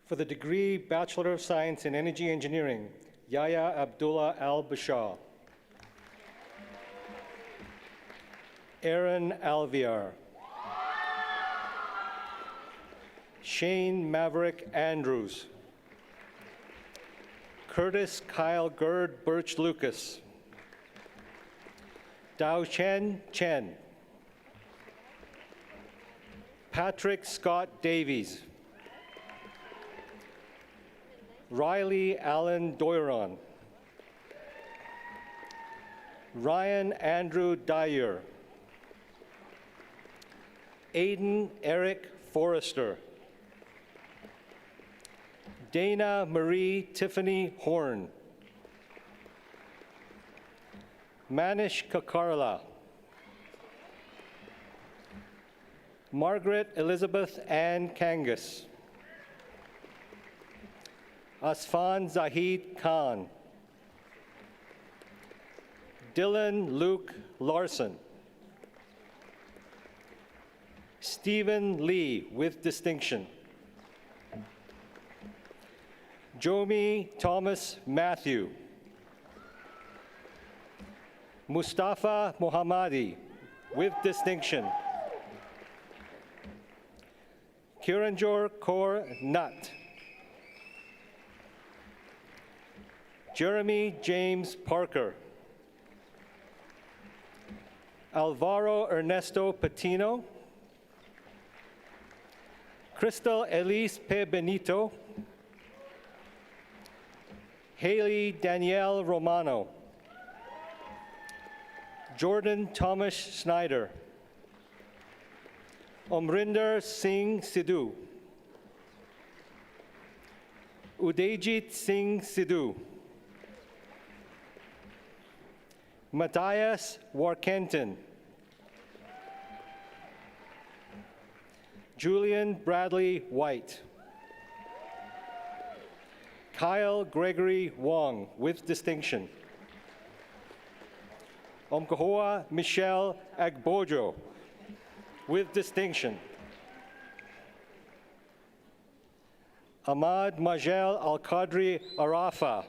For the degree Bachelor of Science in Energy Engineering, Yahya Abdullah Al-Bashar. Aaron Alviar. Shane Maverick Andrews. Curtis Kyle Gerd Birch Lucas. Dao Chen Chen. Patrick Scott Davies. Riley Allen Doiron. Ryan Andrew Dyer. Aiden Eric Forrester. Dana Marie Tiffany Horn. Manish Kakarla. Margaret Elizabeth Ann Kangas. Asfan Zahid Khan. Dylan Luke Larson. Stephen Lee with distinction. Jomi Thomas Matthew. Mustafa Mohammadi with distinction. Kiranjor Kaur Nutt. Jeremy James Parker. Alvaro Ernesto Patino. Crystal Elise P. Benito. Haley Danielle Romano. Jordan Thomas Schneider. Omrinder Singh Sidhu. Udajit Singh Sidhu. Matthias Warkentin. Julian Bradley White. Kyle Gregory Wong with distinction. Omkahoa Michelle Agbojo with distinction. Ahmad Majel Al-Qadri Arafa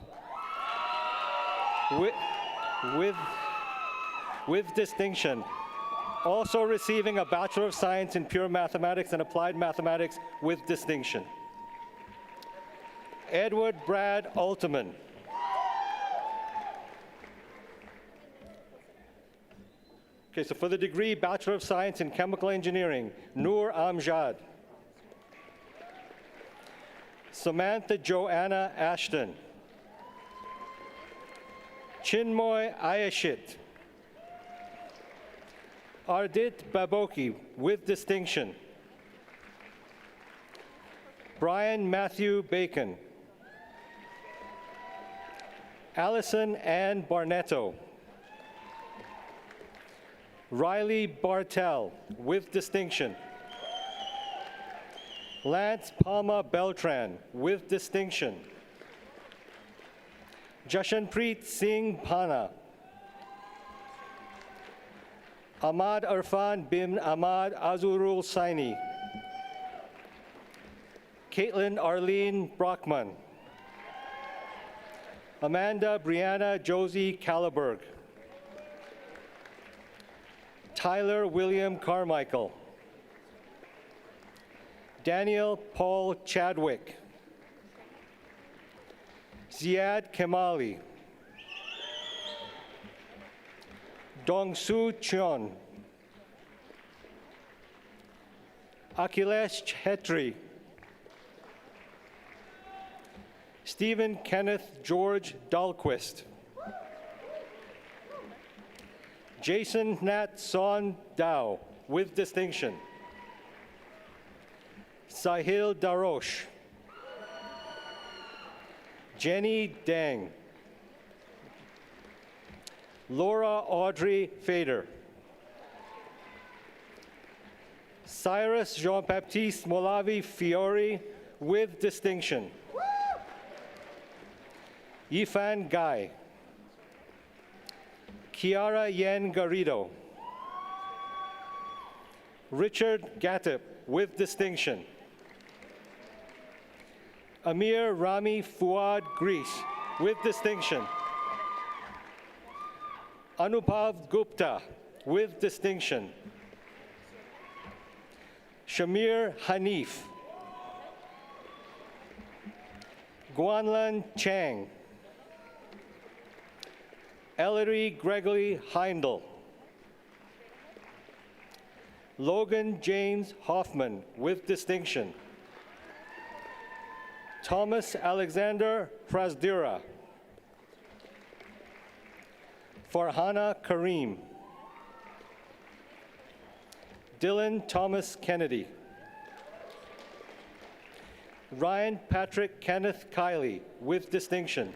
with distinction. Also receiving a Bachelor of Science in Pure Mathematics and Applied Mathematics with distinction. Edward Brad Alterman. Okay, so for the degree Bachelor of Science in Chemical Engineering, Noor Amjad. Samantha Joanna Ashton. Chinmoy Ayashit. Ardit Baboki with distinction. Brian Matthew Bacon. Allison Ann Barnetto. Riley Bartel with distinction. Lance Palma Beltran with distinction. Jashanpreet Singh Pana. Ahmad Irfan bin Ahmad Azurul Saini. Caitlin Arlene Brockman. Amanda Brianna Josie Caliburg. Tyler William Carmichael. Daniel Paul Chadwick. Ziad Kemali. Dongsu Cheon. Akhilesh Chetri. Stephen Kenneth George Dahlquist. Jason Nat Son Dow with distinction. Sahil Darosh. Jenny Dang. Laura Audrey Fader. Cyrus Jean-Baptiste Molavi Fiore with distinction. Yifan Guy. Kiara Yen Garrido. Richard Gatip with distinction. Amir Rami Fuad Greece with distinction. Anubhav Gupta with distinction. Shamir Hanif. Guanlan Chang. Ellery Gregory Heindel. Logan James Hoffman with distinction. Thomas Alexander Prasdira. Farhana Kareem. Dylan Thomas Kennedy. Ryan Patrick Kenneth Kiley with distinction.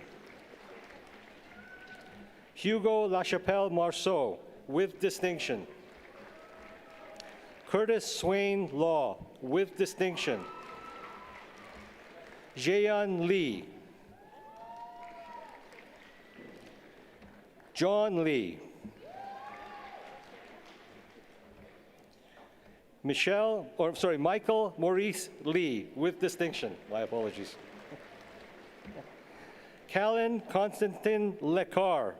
Hugo LaChapelle Marceau with distinction. Curtis Swain Law with distinction. Jaeyeon Lee. John Lee. Michael Maurice Lee with distinction. My apologies. Callan Constantin Lecar.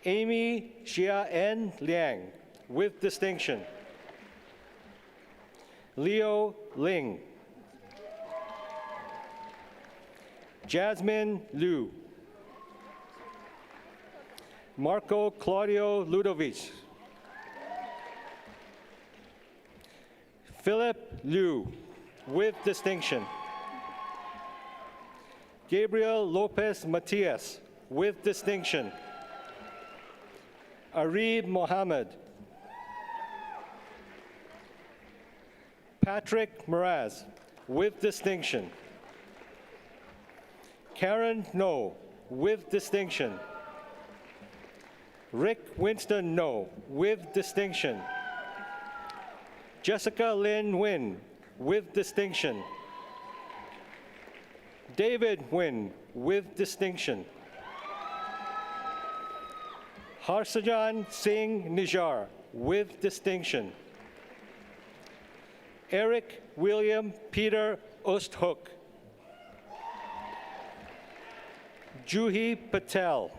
Amy Xia-En Liang with distinction. Leo Ling. Jasmine Liu. Marco Claudio Ludovic. Philip Liu with distinction. Gabriel Lopez Matias with distinction. Arib Mohammed. Patrick Mraz with distinction. Karen No with distinction. Rick Winston No with distinction. Jessica Lynn Nguyen with distinction. David Nguyen with distinction. Harsajan Singh Nijar with distinction. Eric William Peter Osthook. Juhi Patel.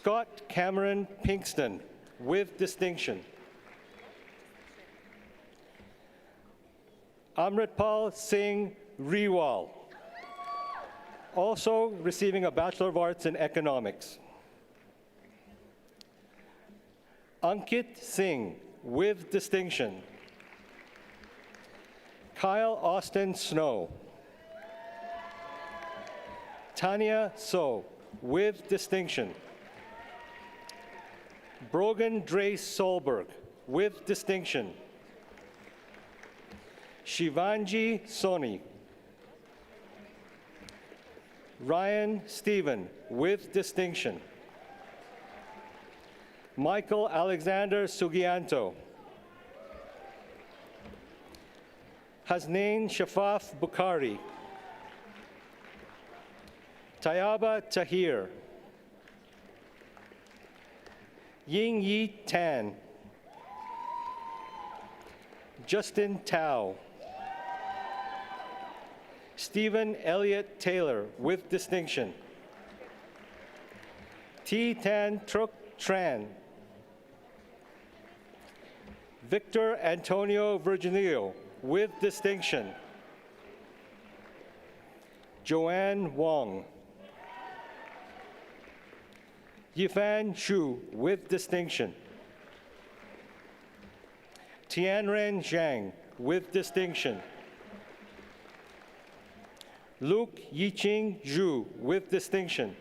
Scott Cameron Pinkston, with distinction. Amritpal Singh Riwal, also receiving a Bachelor of Arts in Economics. Ankit Singh, with distinction. Kyle Austin Snow. Tanya So, with distinction. Brogan Drace Solberg, with distinction. Shivanji Soni. Ryan Stephen, with distinction. Michael Alexander Sugianto. Hasnain Shafaf Bukhari. Tayaba Tahir. Ying Yi Tan. Justin Tao. Stephen Elliott Taylor, with distinction. T. Tan Truk Tran. Victor Antonio Virginio, with distinction. Joanne Wong. Yifan Shu, with distinction. Tianren Zhang, with distinction. Luke Yiqing Zhu, with distinction.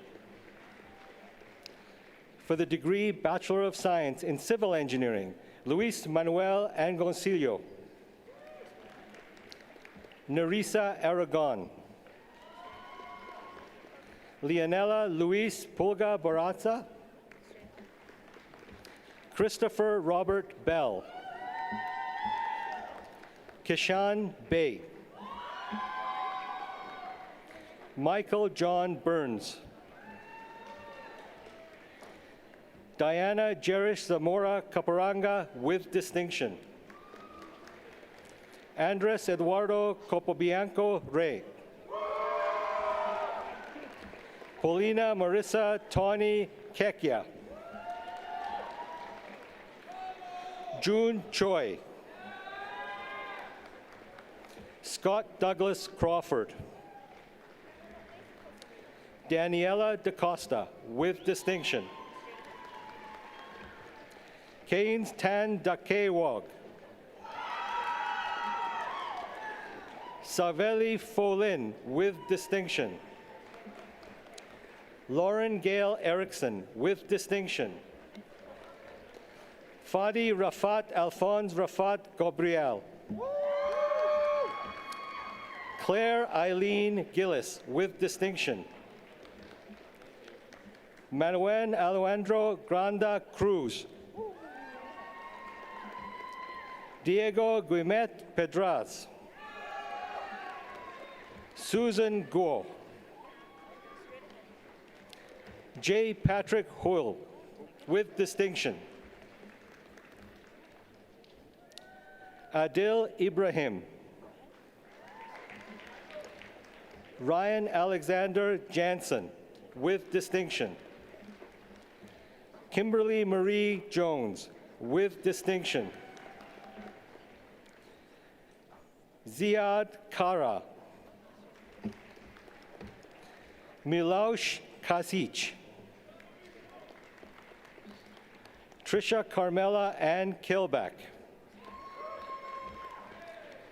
For the degree Bachelor of Science in Civil Engineering, Luis Manuel Angoncillo. Nerissa Aragon. Leonela Luis Pulga Barazza. Christopher Robert Bell. Kishan Bay. Michael John Burns. Diana Jerish Zamora Caparanga, with distinction. Andres Eduardo Copobianco Rey. Paulina Marissa Tawny Kekia. June Choi. Scott Douglas Crawford. Daniela DaCosta, with distinction. Keynes Tan Dakewog. Saveli Folin, with distinction. Lauren Gale Erickson, with distinction. Fadi Rafat Alphonse Rafat Gabriel. Claire Eileen Gillis, with distinction. Manuel Alejandro Granda Cruz. Diego Guimet Pedraz. Susan Guo. J. Patrick Hull, with distinction. Adil Ibrahim. Ryan Alexander Jansen, with distinction. Kimberly Marie Jones, with distinction. Ziad Kara. Miloš Kasic. Trisha Carmela Ann Kilback.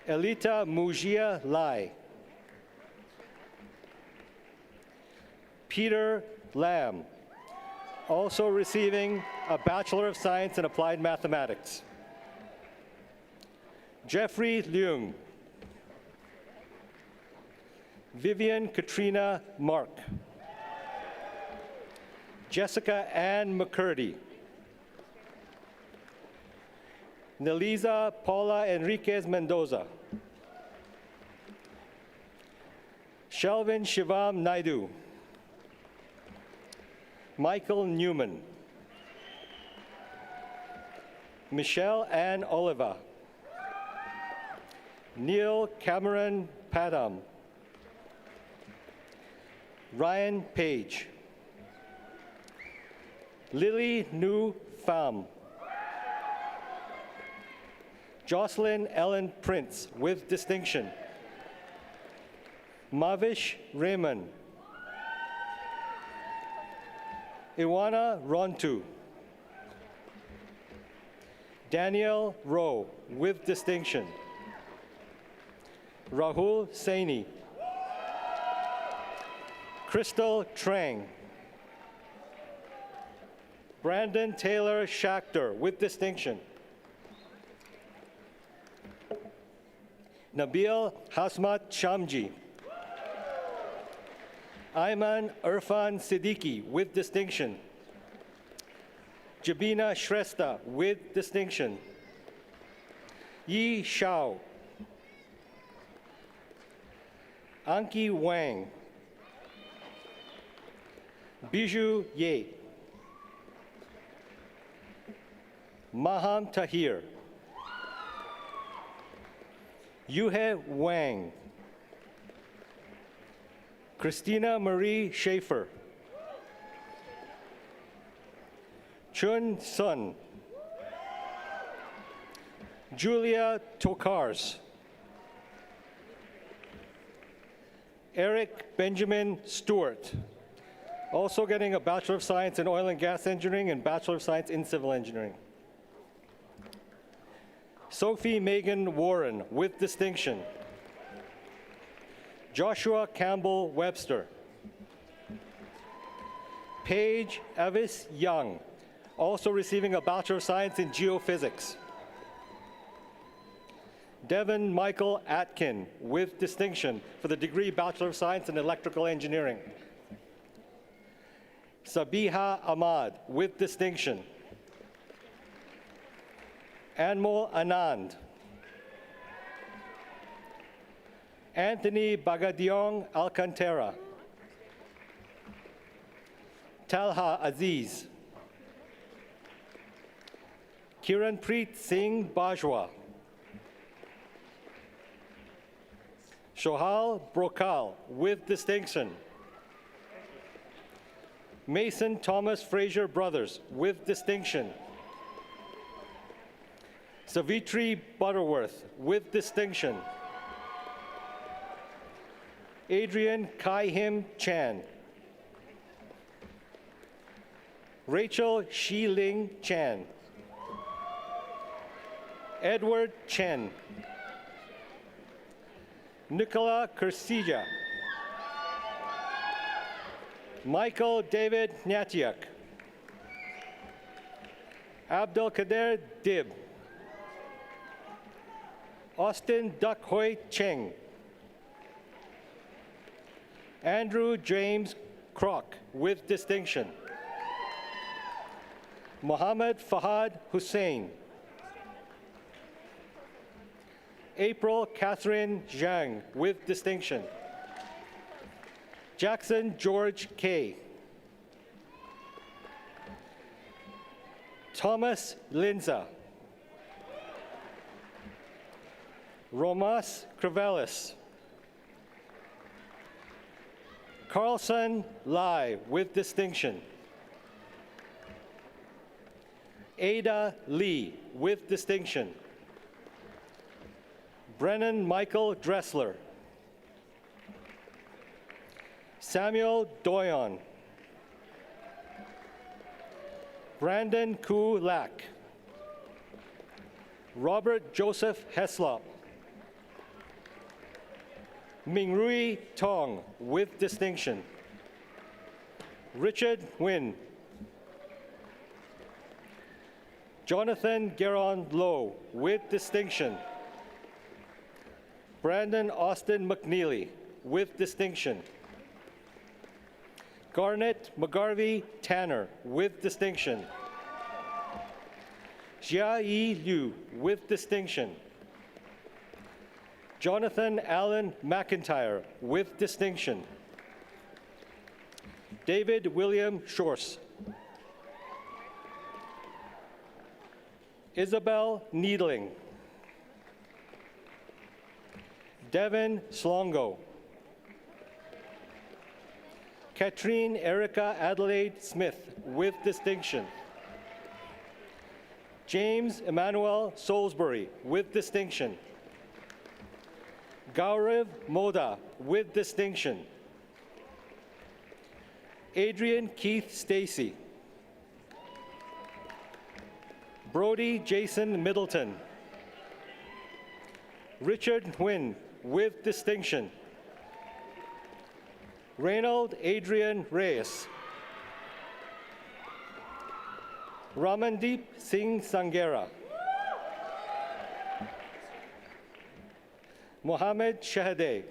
Elita Mujia Lai. Peter Lamb, also receiving a Bachelor of Science in Applied Mathematics. Jeffrey Leung. Vivian Katrina Mark. Jessica Ann McCurdy. Nelisa Paula Enriquez Mendoza. Shelvin Shivam Naidu. Michael Newman. Michelle Ann Oliva. Neil Cameron Padam. Ryan Page. Lily Nu Pham. Jocelyn Ellen Prince with distinction. Mavish Raymond. Iwana Rontu. Danielle Rowe with distinction. Rahul Saini. Crystal Trang. Brandon Taylor Schachter with distinction. Nabil Hasmat Shamji. Ayman Irfan Siddiqui with distinction. Jabina Shrestha with distinction. Yi Shao. Anki Wang. Biju Ye. Maham Tahir. Yuhe Wang. Christina Marie Schaefer. Chun Sun. Julia Tokars. Eric Benjamin Stewart. Also getting a Bachelor of Science in Oil and Gas Engineering and Bachelor of Science in Civil Engineering. Sophie Megan Warren with distinction. Joshua Campbell Webster. Paige Avis Young, also receiving a Bachelor of Science in Geophysics. Devin Michael Atkin with distinction for the degree Bachelor of Science in Electrical Engineering. Sabiha Ahmad with distinction. Anmol Anand. Anthony Bagadiong Alcantara. Talha Aziz. Kiranpreet Singh Bajwa. Shohal Brokal with distinction. Mason Thomas Fraser Brothers with distinction. Savitri Butterworth with distinction. Adrian Kai-Him Chan. Rachel Shi-Ling Chan. Edward Chen. Nicola Kursija. Michael David Nyatiak. Abdelkader Dib. Austin Duck Hoi Cheng. Andrew James Kroc with distinction. Mohammed Fahad Hussein. April Catherine Zhang with distinction. Jackson George K. Thomas Linza. Romas Crevelis. Carlson Lai with distinction. Ada Lee with distinction. Brennan Michael Dressler. Samuel Doyon. Brandon Ku Lak. Robert Joseph Heslop. Mingrui Tong with distinction. Richard Nguyen. Jonathan Geron Lowe with distinction. Brandon Austin McNeely with distinction. Garnet McGarvey Tanner with distinction. Jia Yi Liu with distinction. Jonathan Allen McIntyre with distinction. David William Shorse. Isabel Needling. Devin Slongo. Katrine Erica Adelaide Smith, with distinction. James Emmanuel Salisbury, with distinction. Gaurav Moda, with distinction. Adrian Keith Stacy. Brody Jason Middleton. Richard Nguyen, with distinction. Reynold Adrian Reyes. Ramandeep Singh Sangera. Mohammed Shahade.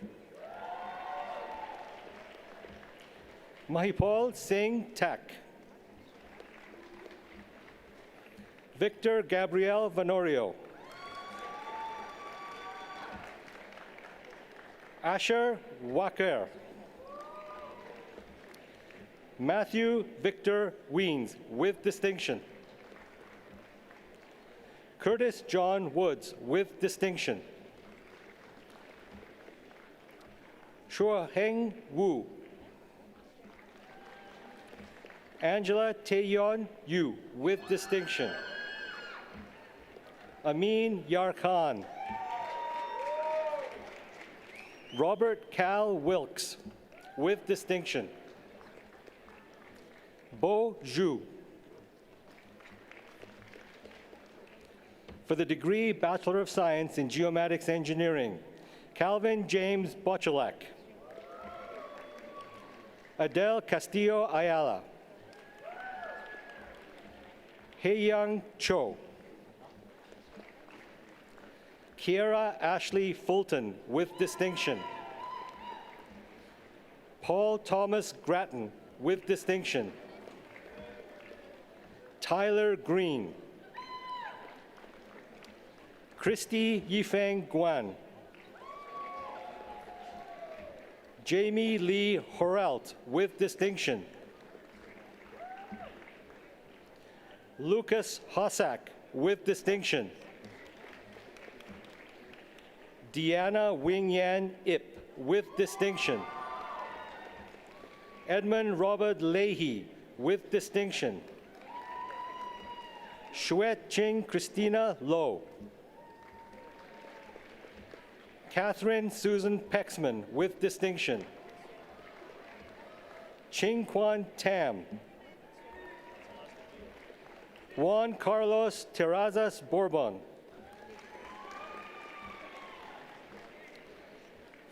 Mahipal Singh Tak. Victor Gabriel Vanorio. Asher Walker. Matthew Victor Weens, with distinction. Curtis John Woods, with distinction. Shua Heng Wu. Angela Taeyeon Yu, with distinction. Amin Yarkhan. Robert Cal Wilkes, with distinction. Bo Zhu. For the degree Bachelor of Science in Geomatics Engineering, Calvin James Bochelak. Adele Castillo Ayala. Haeyang Cho. Kiera Ashley Fulton, with distinction. Paul Thomas Grattan, with distinction. Tyler Green. Christy Yifeng Guan. Jamie Lee Horelt, with distinction. Lucas Hossack, with distinction. Deanna Wing-Yan Ip, with distinction. Edmund Robert Leahy, with distinction. Shuet Ching Christina Low. Catherine Susan Pexman, with distinction. Ching Kwan Tam. Juan Carlos Terrazas Bourbon.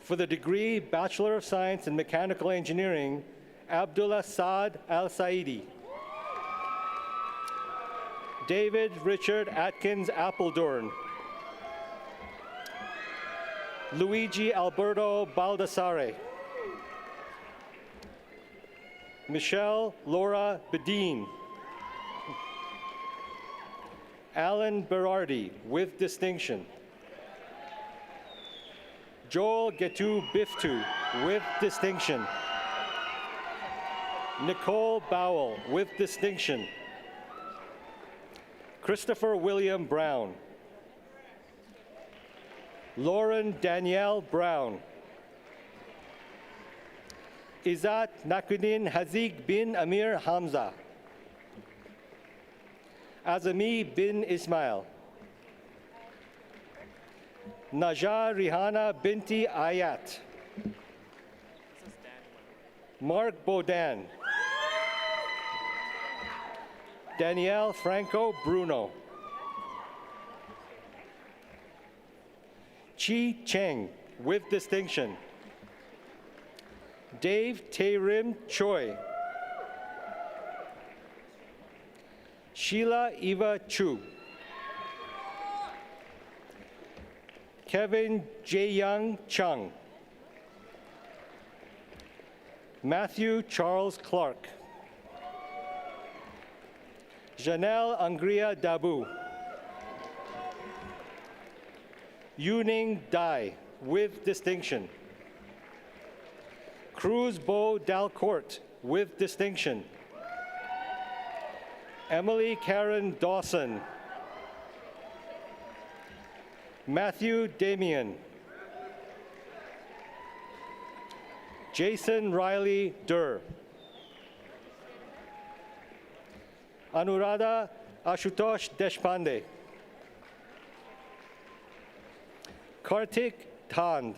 For the degree Bachelor of Science in Mechanical Engineering, Abdullah Saad Al-Saidi. David Richard Atkins Appledorn. Luigi Alberto Baldassare. Michelle Laura Bedeen. Alan Berardi, with distinction. Joel Getu Biftu, with distinction. Nicole Bowell, with distinction. Christopher William Brown. Lauren Danielle Brown. Izzat Nakruddin Haziq bin Amir Hamza. Azami bin Ismail. Najah Rihana binti Ayat. Mark Bodan. Danielle Franco Bruno. Chi Cheng, with distinction. Dave Taerim Choi. Sheila Eva Chu. Kevin Jae-young Chung. Matthew Charles Clark. Janelle Angria Dabu. Yuning Dai, with distinction. Cruz Bo Dalcourt, with distinction. Emily Karen Dawson. Matthew Damian. Jason Riley Durr. Anuradha Ashutosh Deshpande. Kartik Thand.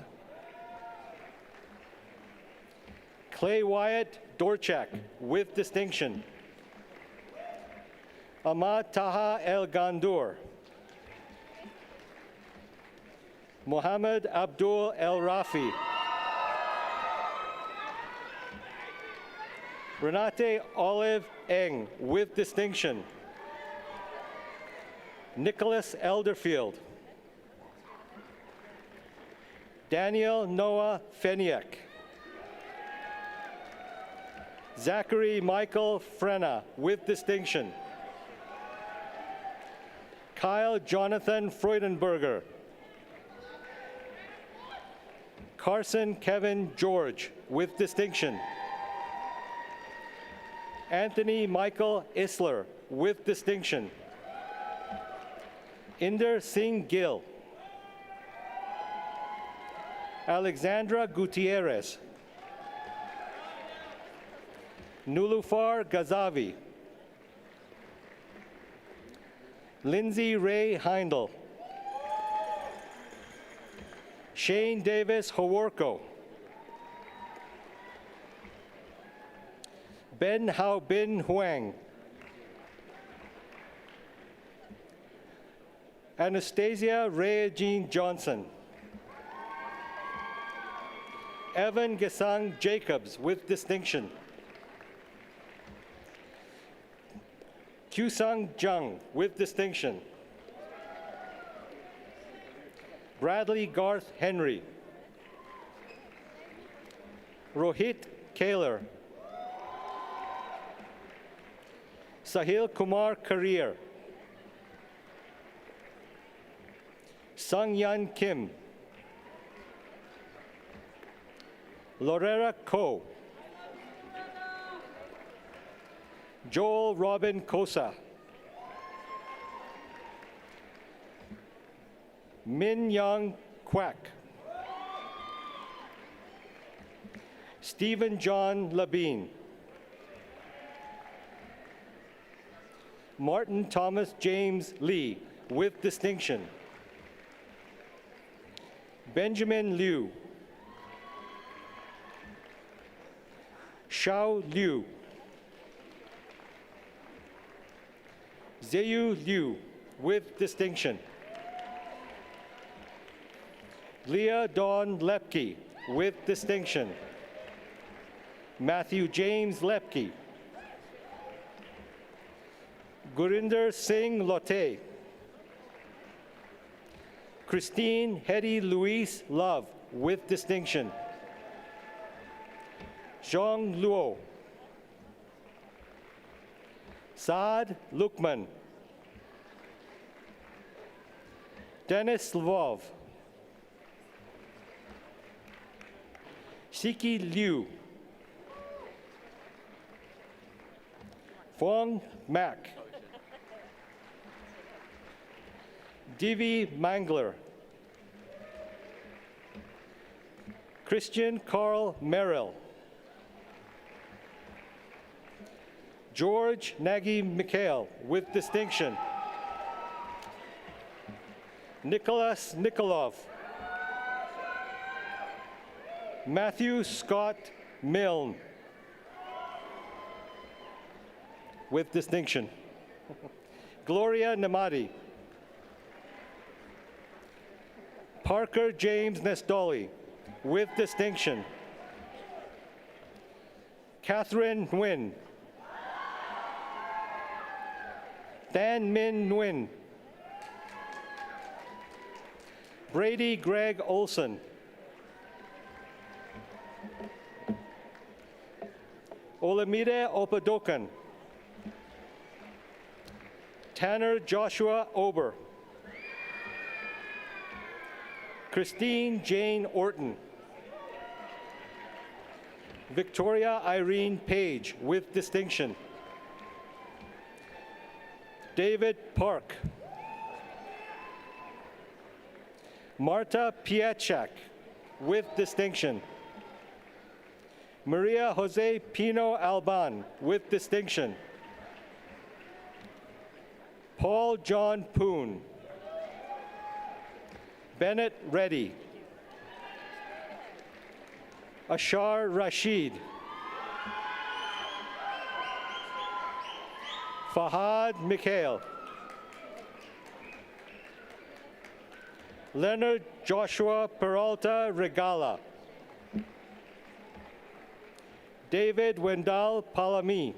Clay Wyatt Dorchak, with distinction. Ahmad Taha El Gandour. Mohammed Abdul El Rafi. Renate Olive Eng, with distinction. Nicholas Elderfield. Daniel Noah Feniak. Zachary Michael Frenna, with distinction. Kyle Jonathan Freudenberger. Carson Kevin George, with distinction. Anthony Michael Isler, with distinction. Inder Singh Gill. Alexandra Gutierrez. Nulufar Ghazavi. Lindsay Ray Heindel. Shane Davis Haworko. Ben Hao Bin Huang. Anastasia Ray Jean Johnson. Evan Gesang Jacobs, with distinction. Kusang Jung, with distinction. Bradley Garth Henry. Rohit Kaler. Sahil Kumar Karir. Sung Yan Kim. Loretta Ko. Joel Robin Kosa. Min Young Kwak. Stephen John Labine. Martin Thomas James Lee, with distinction. Benjamin Liu. Shao Liu. Zeyu Liu, with distinction. Leah Dawn Lepke, with distinction. Matthew James Lepke. Gurinder Singh Lotte. Christine Hetty Louise Love, with distinction. Zhang Luo. Saad Lukman. Denis Lvov. Siki Liu. Fong Mak. Divi Mangler. Christian Carl Merrill. George Nagy Mikhail, with distinction. Nicholas Nikolov. Matthew Scott Milne, with distinction. Gloria Namadi. Parker James Nestoli, with distinction. Catherine Nguyen. Dan Min Nguyen. Brady Greg Olson. Olamide Opadokan. Tanner Joshua Ober. Christine Jane Orton. Victoria Irene Page, with distinction. David Park. Marta Piechak, with distinction. Maria Jose Pino Alban, with distinction. Paul John Poon. Bennett Reddy. Ashar Rashid. Fahad Mikhail. Leonard Joshua Peralta Regala. David Wendell Palami.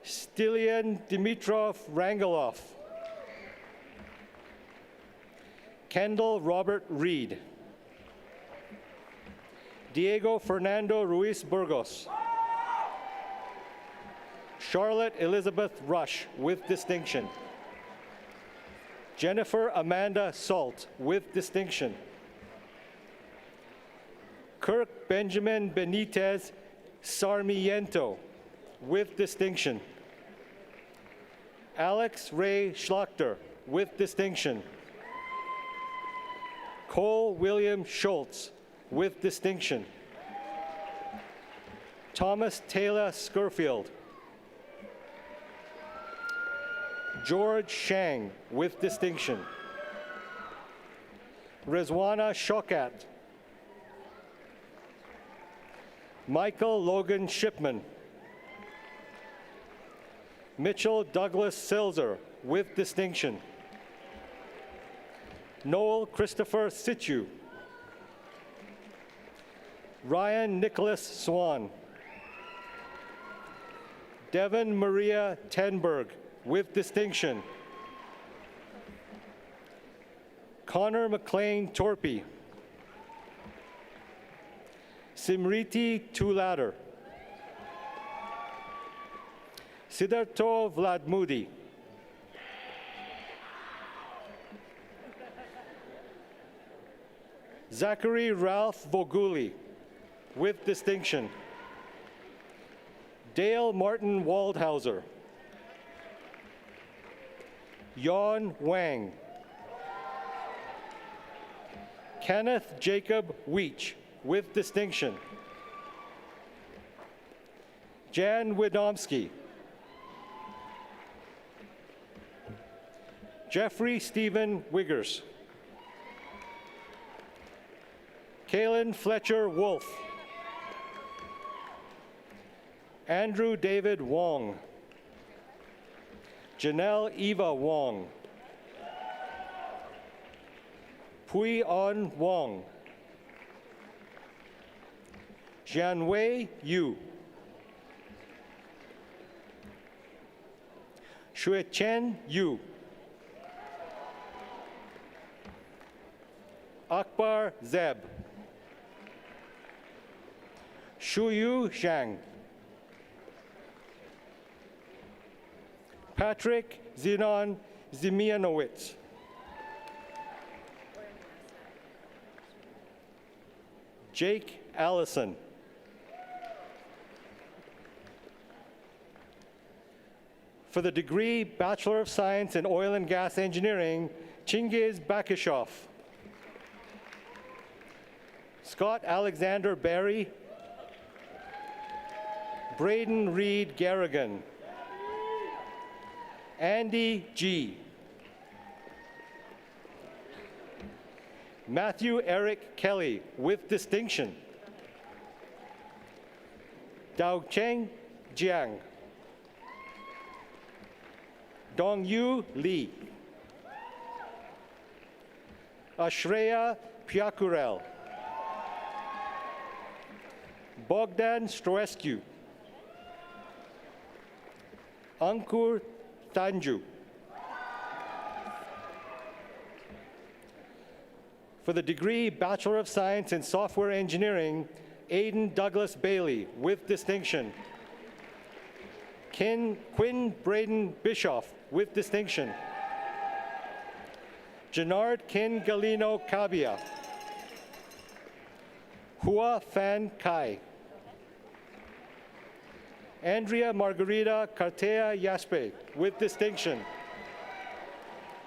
Stilian Dimitrov Rangelov. Kendall Robert Reed. Diego Fernando Ruiz Burgos. Charlotte Elizabeth Rush with distinction. Jennifer Amanda Salt with distinction. Kirk Benjamin Benitez Sarmiento with distinction. Alex Ray Schlachter with distinction. Cole William Schultz with distinction. Thomas Taylor Scurfield. George Shang with distinction. Rizwana Shokat. Michael Logan Shipman. Mitchell Douglas Silzer with distinction. Noel Christopher Situ. Ryan Nicholas Swan. Devin Maria Tenberg with distinction. Connor McLean Torpy. Simriti Tulader. Siddharto Vladmudi. Zachary Ralph Voguli with distinction. Dale Martin Waldhauser. Yon Wang. Kenneth Jacob Weech with distinction. Jan Widomski. Jeffrey Stephen Wiggers. Kalen Fletcher Wolf. Andrew David Wong. Janelle Eva Wong. Pui On Wong. Jianwei Yu. Shuichen Yu. Akbar Zeb. Shuyu Zhang. Patrick Zinon Zimianowicz. Jake Allison. For the degree Bachelor of Science in Oil and Gas Engineering, Chingiz Bakishov. Scott Alexander Barry. Braden Reed Garrigan. Andy G. Matthew Eric Kelly with distinction. Dao Cheng Jiang. Dongyu Li. Ashreya Piakurel. Bogdan Stroescu. Ankur Tanju. For the degree Bachelor of Science in Software Engineering, Aidan Douglas Bailey with distinction. Quinn Braden Bischoff with distinction. Jannard Kin Galino Kabia. Hua Fan Kai. Andrea Margarita Cartea Yaspe with distinction.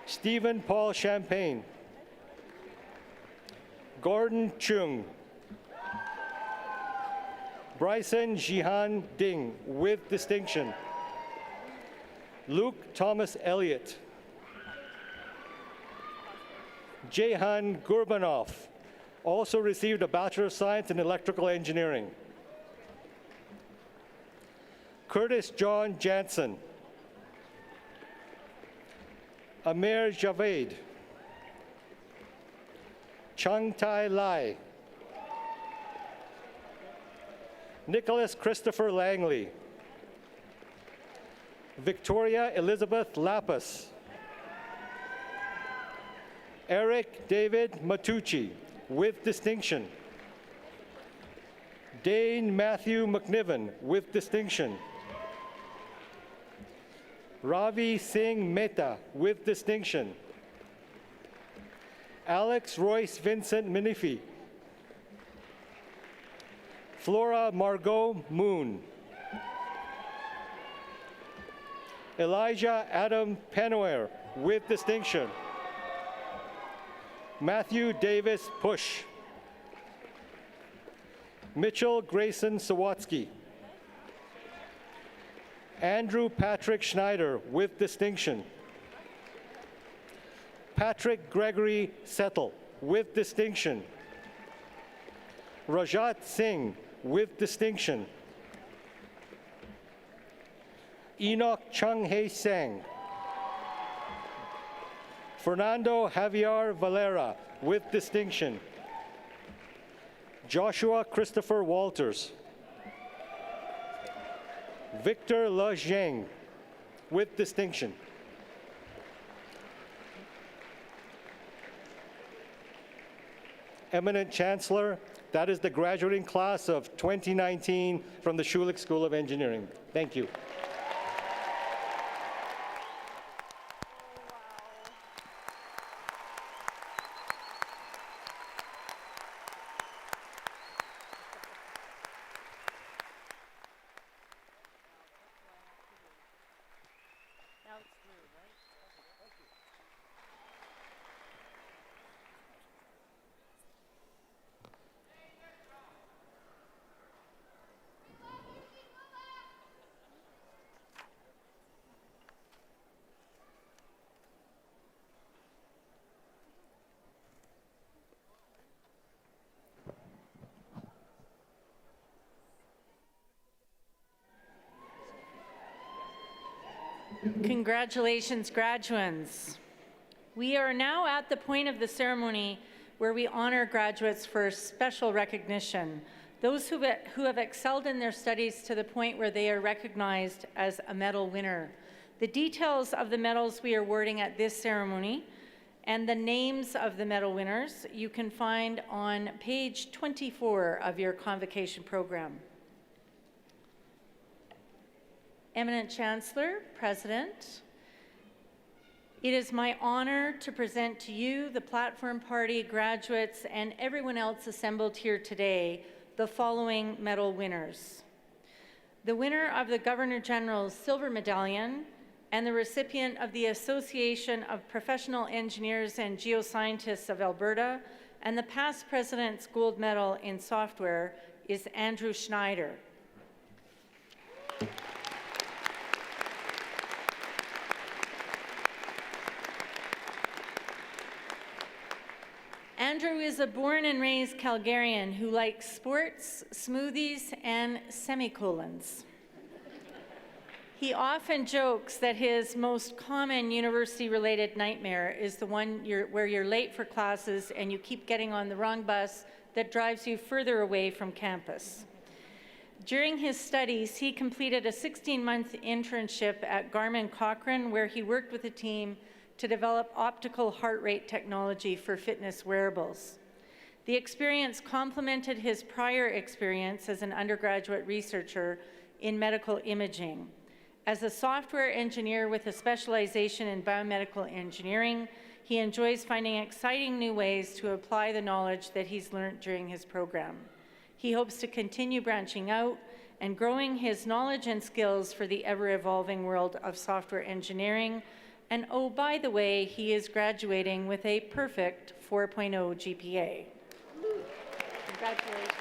Stephen Paul Champagne. Gordon Chung. Bryson Jihan Ding, with distinction. Luke Thomas Elliott. Jehan Gurbanov also received a Bachelor of Science in Electrical Engineering. Curtis John Jansen. Amer Javed. Chung Tai Lai. Nicholas Christopher Langley. Victoria Elizabeth Lapis. Eric David Matucci, with distinction. Dane Matthew McNiven, with distinction. Ravi Singh Mehta, with distinction. Alex Royce Vincent Minifi. Flora Margot Moon. Elijah Adam Penoer, with distinction. Matthew Davis Push. Mitchell Grayson Sawatsky. Andrew Patrick Schneider, with distinction. Patrick Gregory Settle, with distinction. Rajat Singh, with distinction. Enoch Chung Hei Sang. Fernando Javier Valera, with distinction. Joshua Christopher Walters. Victor Le Zheng, with distinction. Eminent Chancellor, that is the graduating class of 2019 from the Schulich School of Engineering. Thank you. Congratulations, graduands. We are now at the point of the ceremony where we honor graduates for special recognition, those who have excelled in their studies to the point where they are recognized as a medal winner. The details of the medals we are awarding at this ceremony and the names of the medal winners you can find on page 24 of your convocation program. Eminent Chancellor, President, it is my honor to present to you, the Platform Party graduates, and everyone else assembled here today, the following medal winners. The winner of the Governor-General's Silver Medallion and the recipient of the Association of Professional Engineers and Geoscientists of Alberta and the past President's Gold Medal in Software is Andrew Schneider. Andrew is a born and raised Calgarian who likes sports, smoothies, and semicolons. He often jokes that his most common university-related nightmare is the one where you're late for classes and you keep getting on the wrong bus that drives you further away from campus. During his studies, he completed a 16-month internship at Garmin Cochrane, where he worked with a team to develop optical heart rate technology for fitness wearables. The experience complemented his prior experience as an undergraduate researcher in medical imaging. As a software engineer with a specialization in biomedical engineering, he enjoys finding exciting new ways to apply the knowledge that he's learned during his program. He hopes to continue branching out and growing his knowledge and skills for the ever-evolving world of software engineering. And oh, by the way, he is graduating with a perfect 4.0 GPA. Congratulations.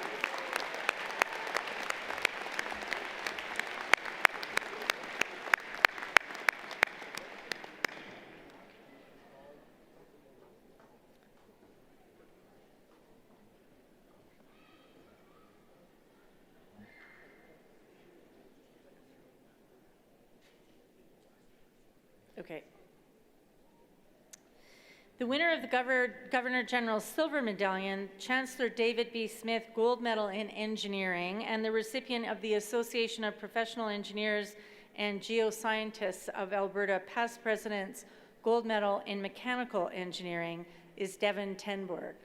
Okay. The winner of the Governor General's Silver Medallion, Chancellor David B. Smith Gold Medal in Engineering, and the recipient of the Association of Professional Engineers and Geoscientists of Alberta Past President's Gold Medal in Mechanical Engineering is Devin Tenborg.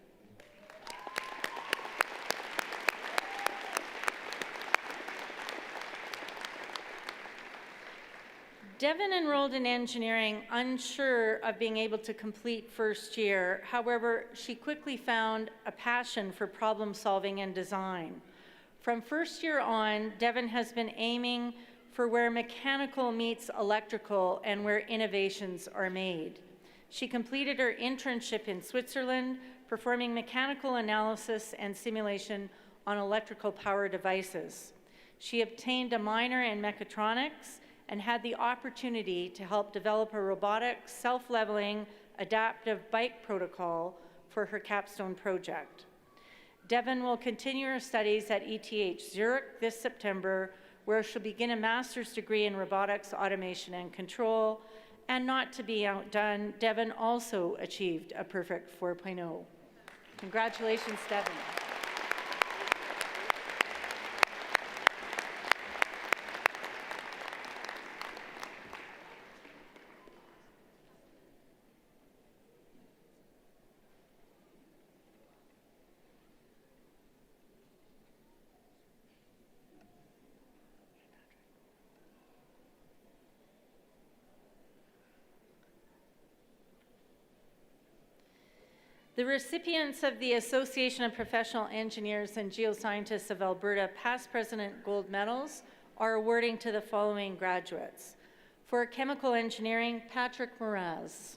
Devin enrolled in engineering unsure of being able to complete first year. However, she quickly found a passion for problem solving and design. From first year on, Devin has been aiming for where mechanical meets electrical and where innovations are made. She completed her internship in Switzerland, performing mechanical analysis and simulation on electrical power devices. She obtained a minor in mechatronics and had the opportunity to help develop a robotic, self-leveling, adaptive bike protocol for her capstone project. Devin will continue her studies at ETH Zurich this September, where she'll begin a master's degree in robotics, automation, and control. And not to be outdone, Devin also achieved a perfect 4.0. Congratulations, Devin. The recipients of the Association of Professional Engineers and Geoscientists of Alberta Past President Gold Medals are awarding to the following graduates. For Chemical Engineering, Patrick Moraz.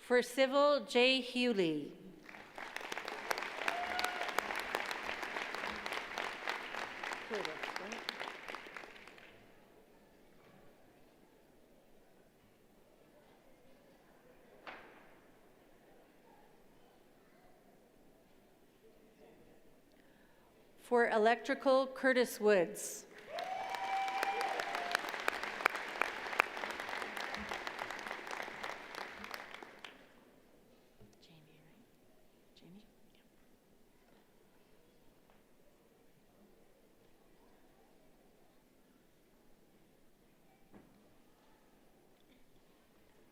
For Civil, Jay Hewley. For Electrical, Curtis Woods.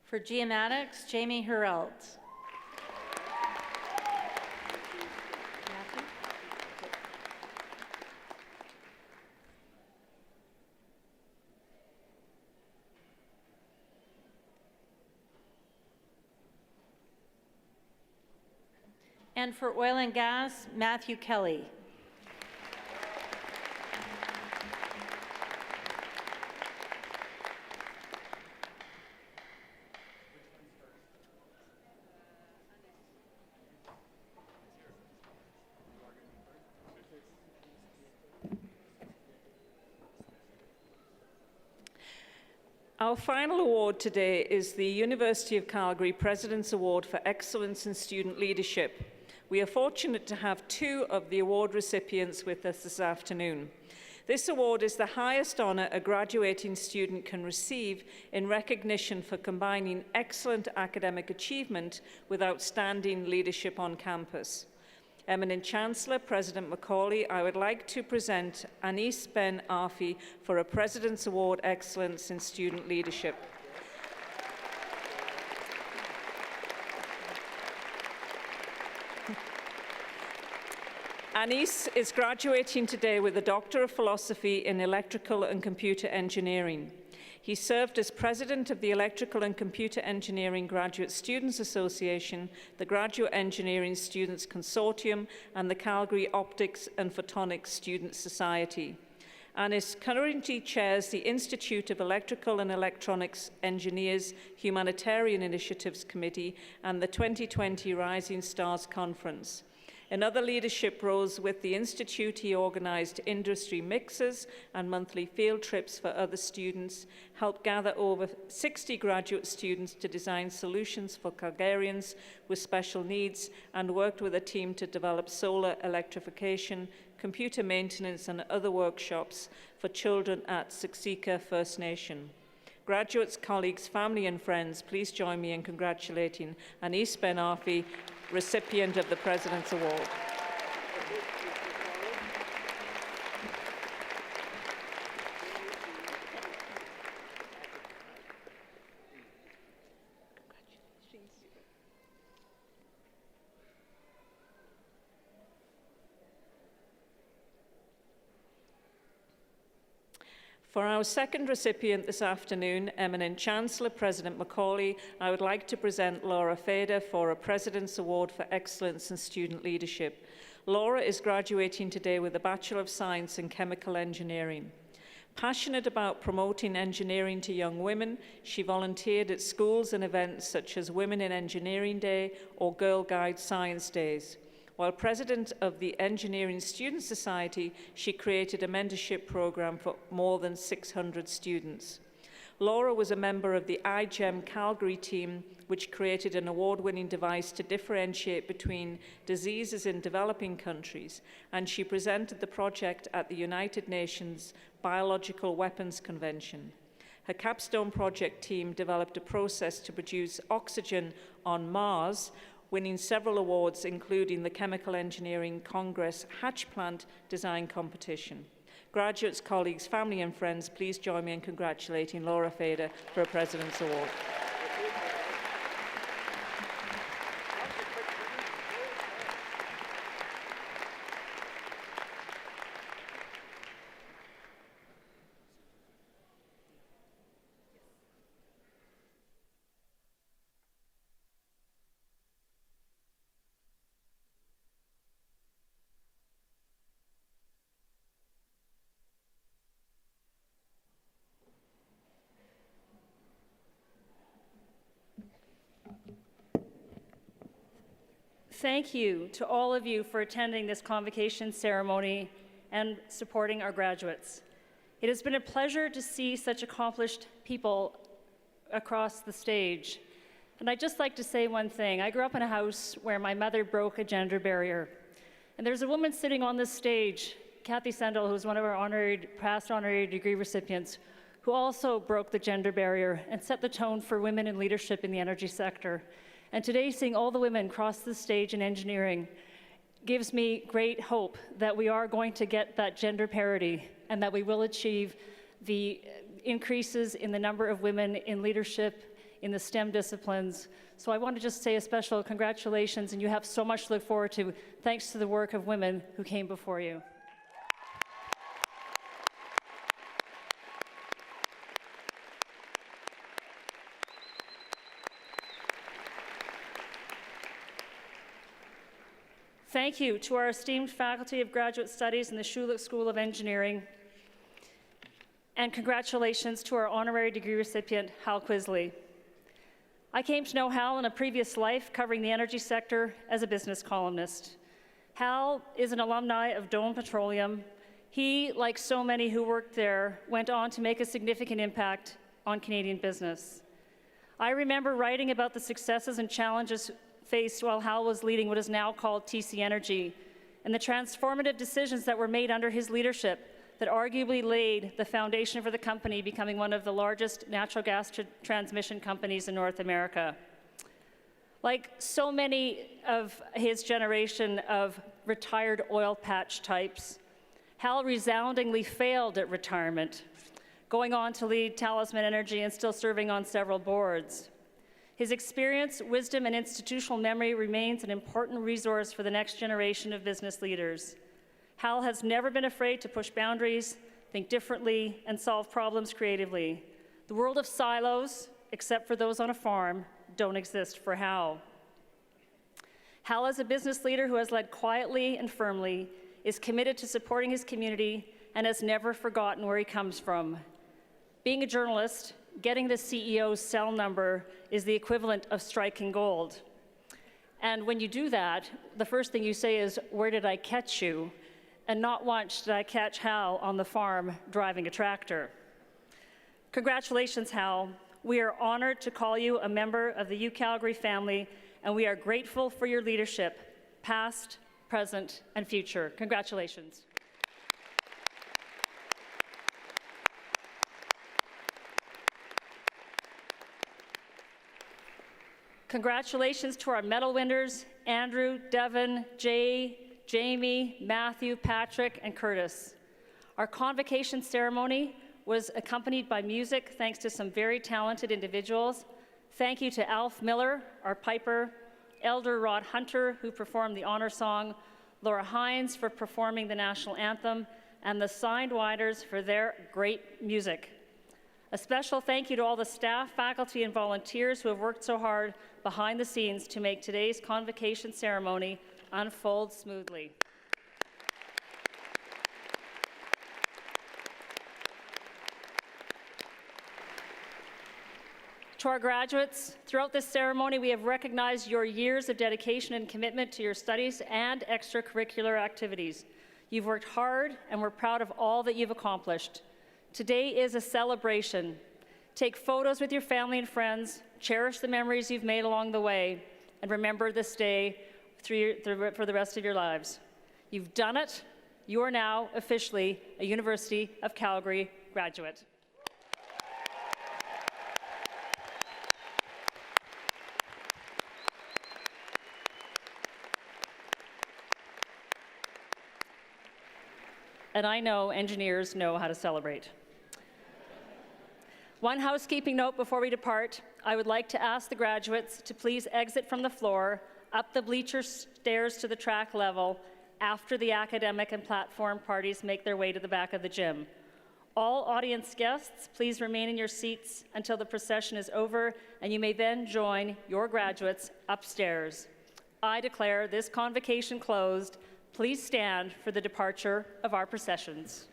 For Geomatics, Jamie Hurelt. And for Oil and Gas, Matthew Kelly. Our final award today is the University of Calgary President's Award for Excellence in Student Leadership. We are fortunate to have two of the award recipients with us this afternoon. This award is the highest honor a graduating student can receive in recognition for combining excellent academic achievement with outstanding leadership on campus. Eminent Chancellor, President Macaulay, I would like to present Anis Ben Arfi for a President's Award Excellence in Student Leadership. Anis is graduating today with a Doctor of Philosophy in Electrical and Computer Engineering. He served as president of the Electrical and Computer Engineering Graduate Students Association, the Graduate Engineering Students Consortium, and the Calgary Optics and Photonics Students Society. Anis currently chairs the Institute of Electrical and Electronics Engineers Humanitarian Initiatives Committee and the 2020 Rising Stars Conference. In other leadership roles with the Institute, he organized industry mixes and monthly field trips for other students, helped gather over 60 graduate students to design solutions for Calgarians with special needs, and worked with a team to develop solar electrification, computer maintenance, and other workshops for children at Siksika First Nation. Graduates, colleagues, family, and friends, please join me in congratulating Anis Ben Arfi, recipient of the President's Award. For our second recipient this afternoon, eminent Chancellor President Macaulay, I would like to present Laura Fader for a President's Award for Excellence in Student Leadership. Laura is graduating today with a Bachelor of Science in Chemical Engineering. Passionate about promoting engineering to young women, she volunteered at schools and events such as Women in Engineering Day or Girl Guide Science Days. While president of the Engineering Student Society, she created a mentorship program for more than 600 students. Laura was a member of the iGEM Calgary team, which created an award-winning device to differentiate between diseases in developing countries, and she presented the project at the United Nations Biological Weapons Convention. Her capstone project team developed a process to produce oxygen on Mars, winning several awards, including the Chemical Engineering Congress Hatch Plant Design Competition. Graduates, colleagues, family, and friends, please join me in congratulating Laura Fader for a President's Award. Thank you to all of you for attending this convocation ceremony and supporting our graduates. It has been a pleasure to see such accomplished people across the stage. And I'd just like to say one thing. I grew up in a house where my mother broke a gender barrier. And there's a woman sitting on this stage, Kathy Sendell, who's one of our past honorary degree recipients, who also broke the gender barrier and set the tone for women in leadership in the energy sector. And today, seeing all the women cross the stage in engineering gives me great hope that we are going to get that gender parity and that we will achieve the increases in the number of women in leadership in the STEM disciplines. So I want to just say a special congratulations, and you have so much to look forward to, thanks to the work of women who came before you. Thank you to our esteemed faculty of graduate studies in the Schulich School of Engineering. And congratulations to our honorary degree recipient, Hal Quisley. I came to know Hal in a previous life covering the energy sector as a business columnist. Hal is an alumni of Dome Petroleum. He, like so many who worked there, went on to make a significant impact on Canadian business. I remember writing about the successes and challenges faced while Hal was leading what is now called TC Energy, and the transformative decisions that were made under his leadership that arguably laid the foundation for the company becoming one of the largest natural gas transmission companies in North America. Like so many of his generation of retired oil patch types, Hal resoundingly failed at retirement, going on to lead Talisman Energy and still serving on several boards. His experience, wisdom, and institutional memory remains an important resource for the next generation of business leaders. Hal has never been afraid to push boundaries, think differently, and solve problems creatively. The world of silos, except for those on a farm, don't exist for Hal. Hal, as a business leader who has led quietly and firmly, is committed to supporting his community and has never forgotten where he comes from. Being a journalist, getting the CEO's cell number is the equivalent of striking gold. And when you do that, the first thing you say is, "Where did I catch you?" And not once did I catch Hal on the farm driving a tractor. Congratulations, Hal. We are honored to call you a member of the UCalgary family, and we are grateful for your leadership, past, present, and future. Congratulations. Congratulations to our medal winners, Andrew, Devon, Jay, Jamie, Matthew, Patrick, and Curtis. Our convocation ceremony was accompanied by music thanks to some very talented individuals. Thank you to Alf Miller, our piper, Elder Rod Hunter, who performed the honor song, Laura Hines for performing the national anthem, and the Signed Widers for their great music. A special thank you to all the staff, faculty, and volunteers who have worked so hard behind the scenes to make today's convocation ceremony unfold smoothly. To our graduates, throughout this ceremony, we have recognized your years of dedication and commitment to your studies and extracurricular activities. You've worked hard, and we're proud of all that you've accomplished. Today is a celebration. Take photos with your family and friends, cherish the memories you've made along the way, and remember this day for the rest of your lives. You've done it. You are now officially a University of Calgary graduate. And I know engineers know how to celebrate. One housekeeping note before we depart. I would like to ask the graduates to please exit from the floor, up the bleacher stairs to the track level, after the academic and platform parties make their way to the back of the gym. All audience guests, please remain in your seats until the procession is over, and you may then join your graduates upstairs. I declare this convocation closed. Please stand for the departure of our processions.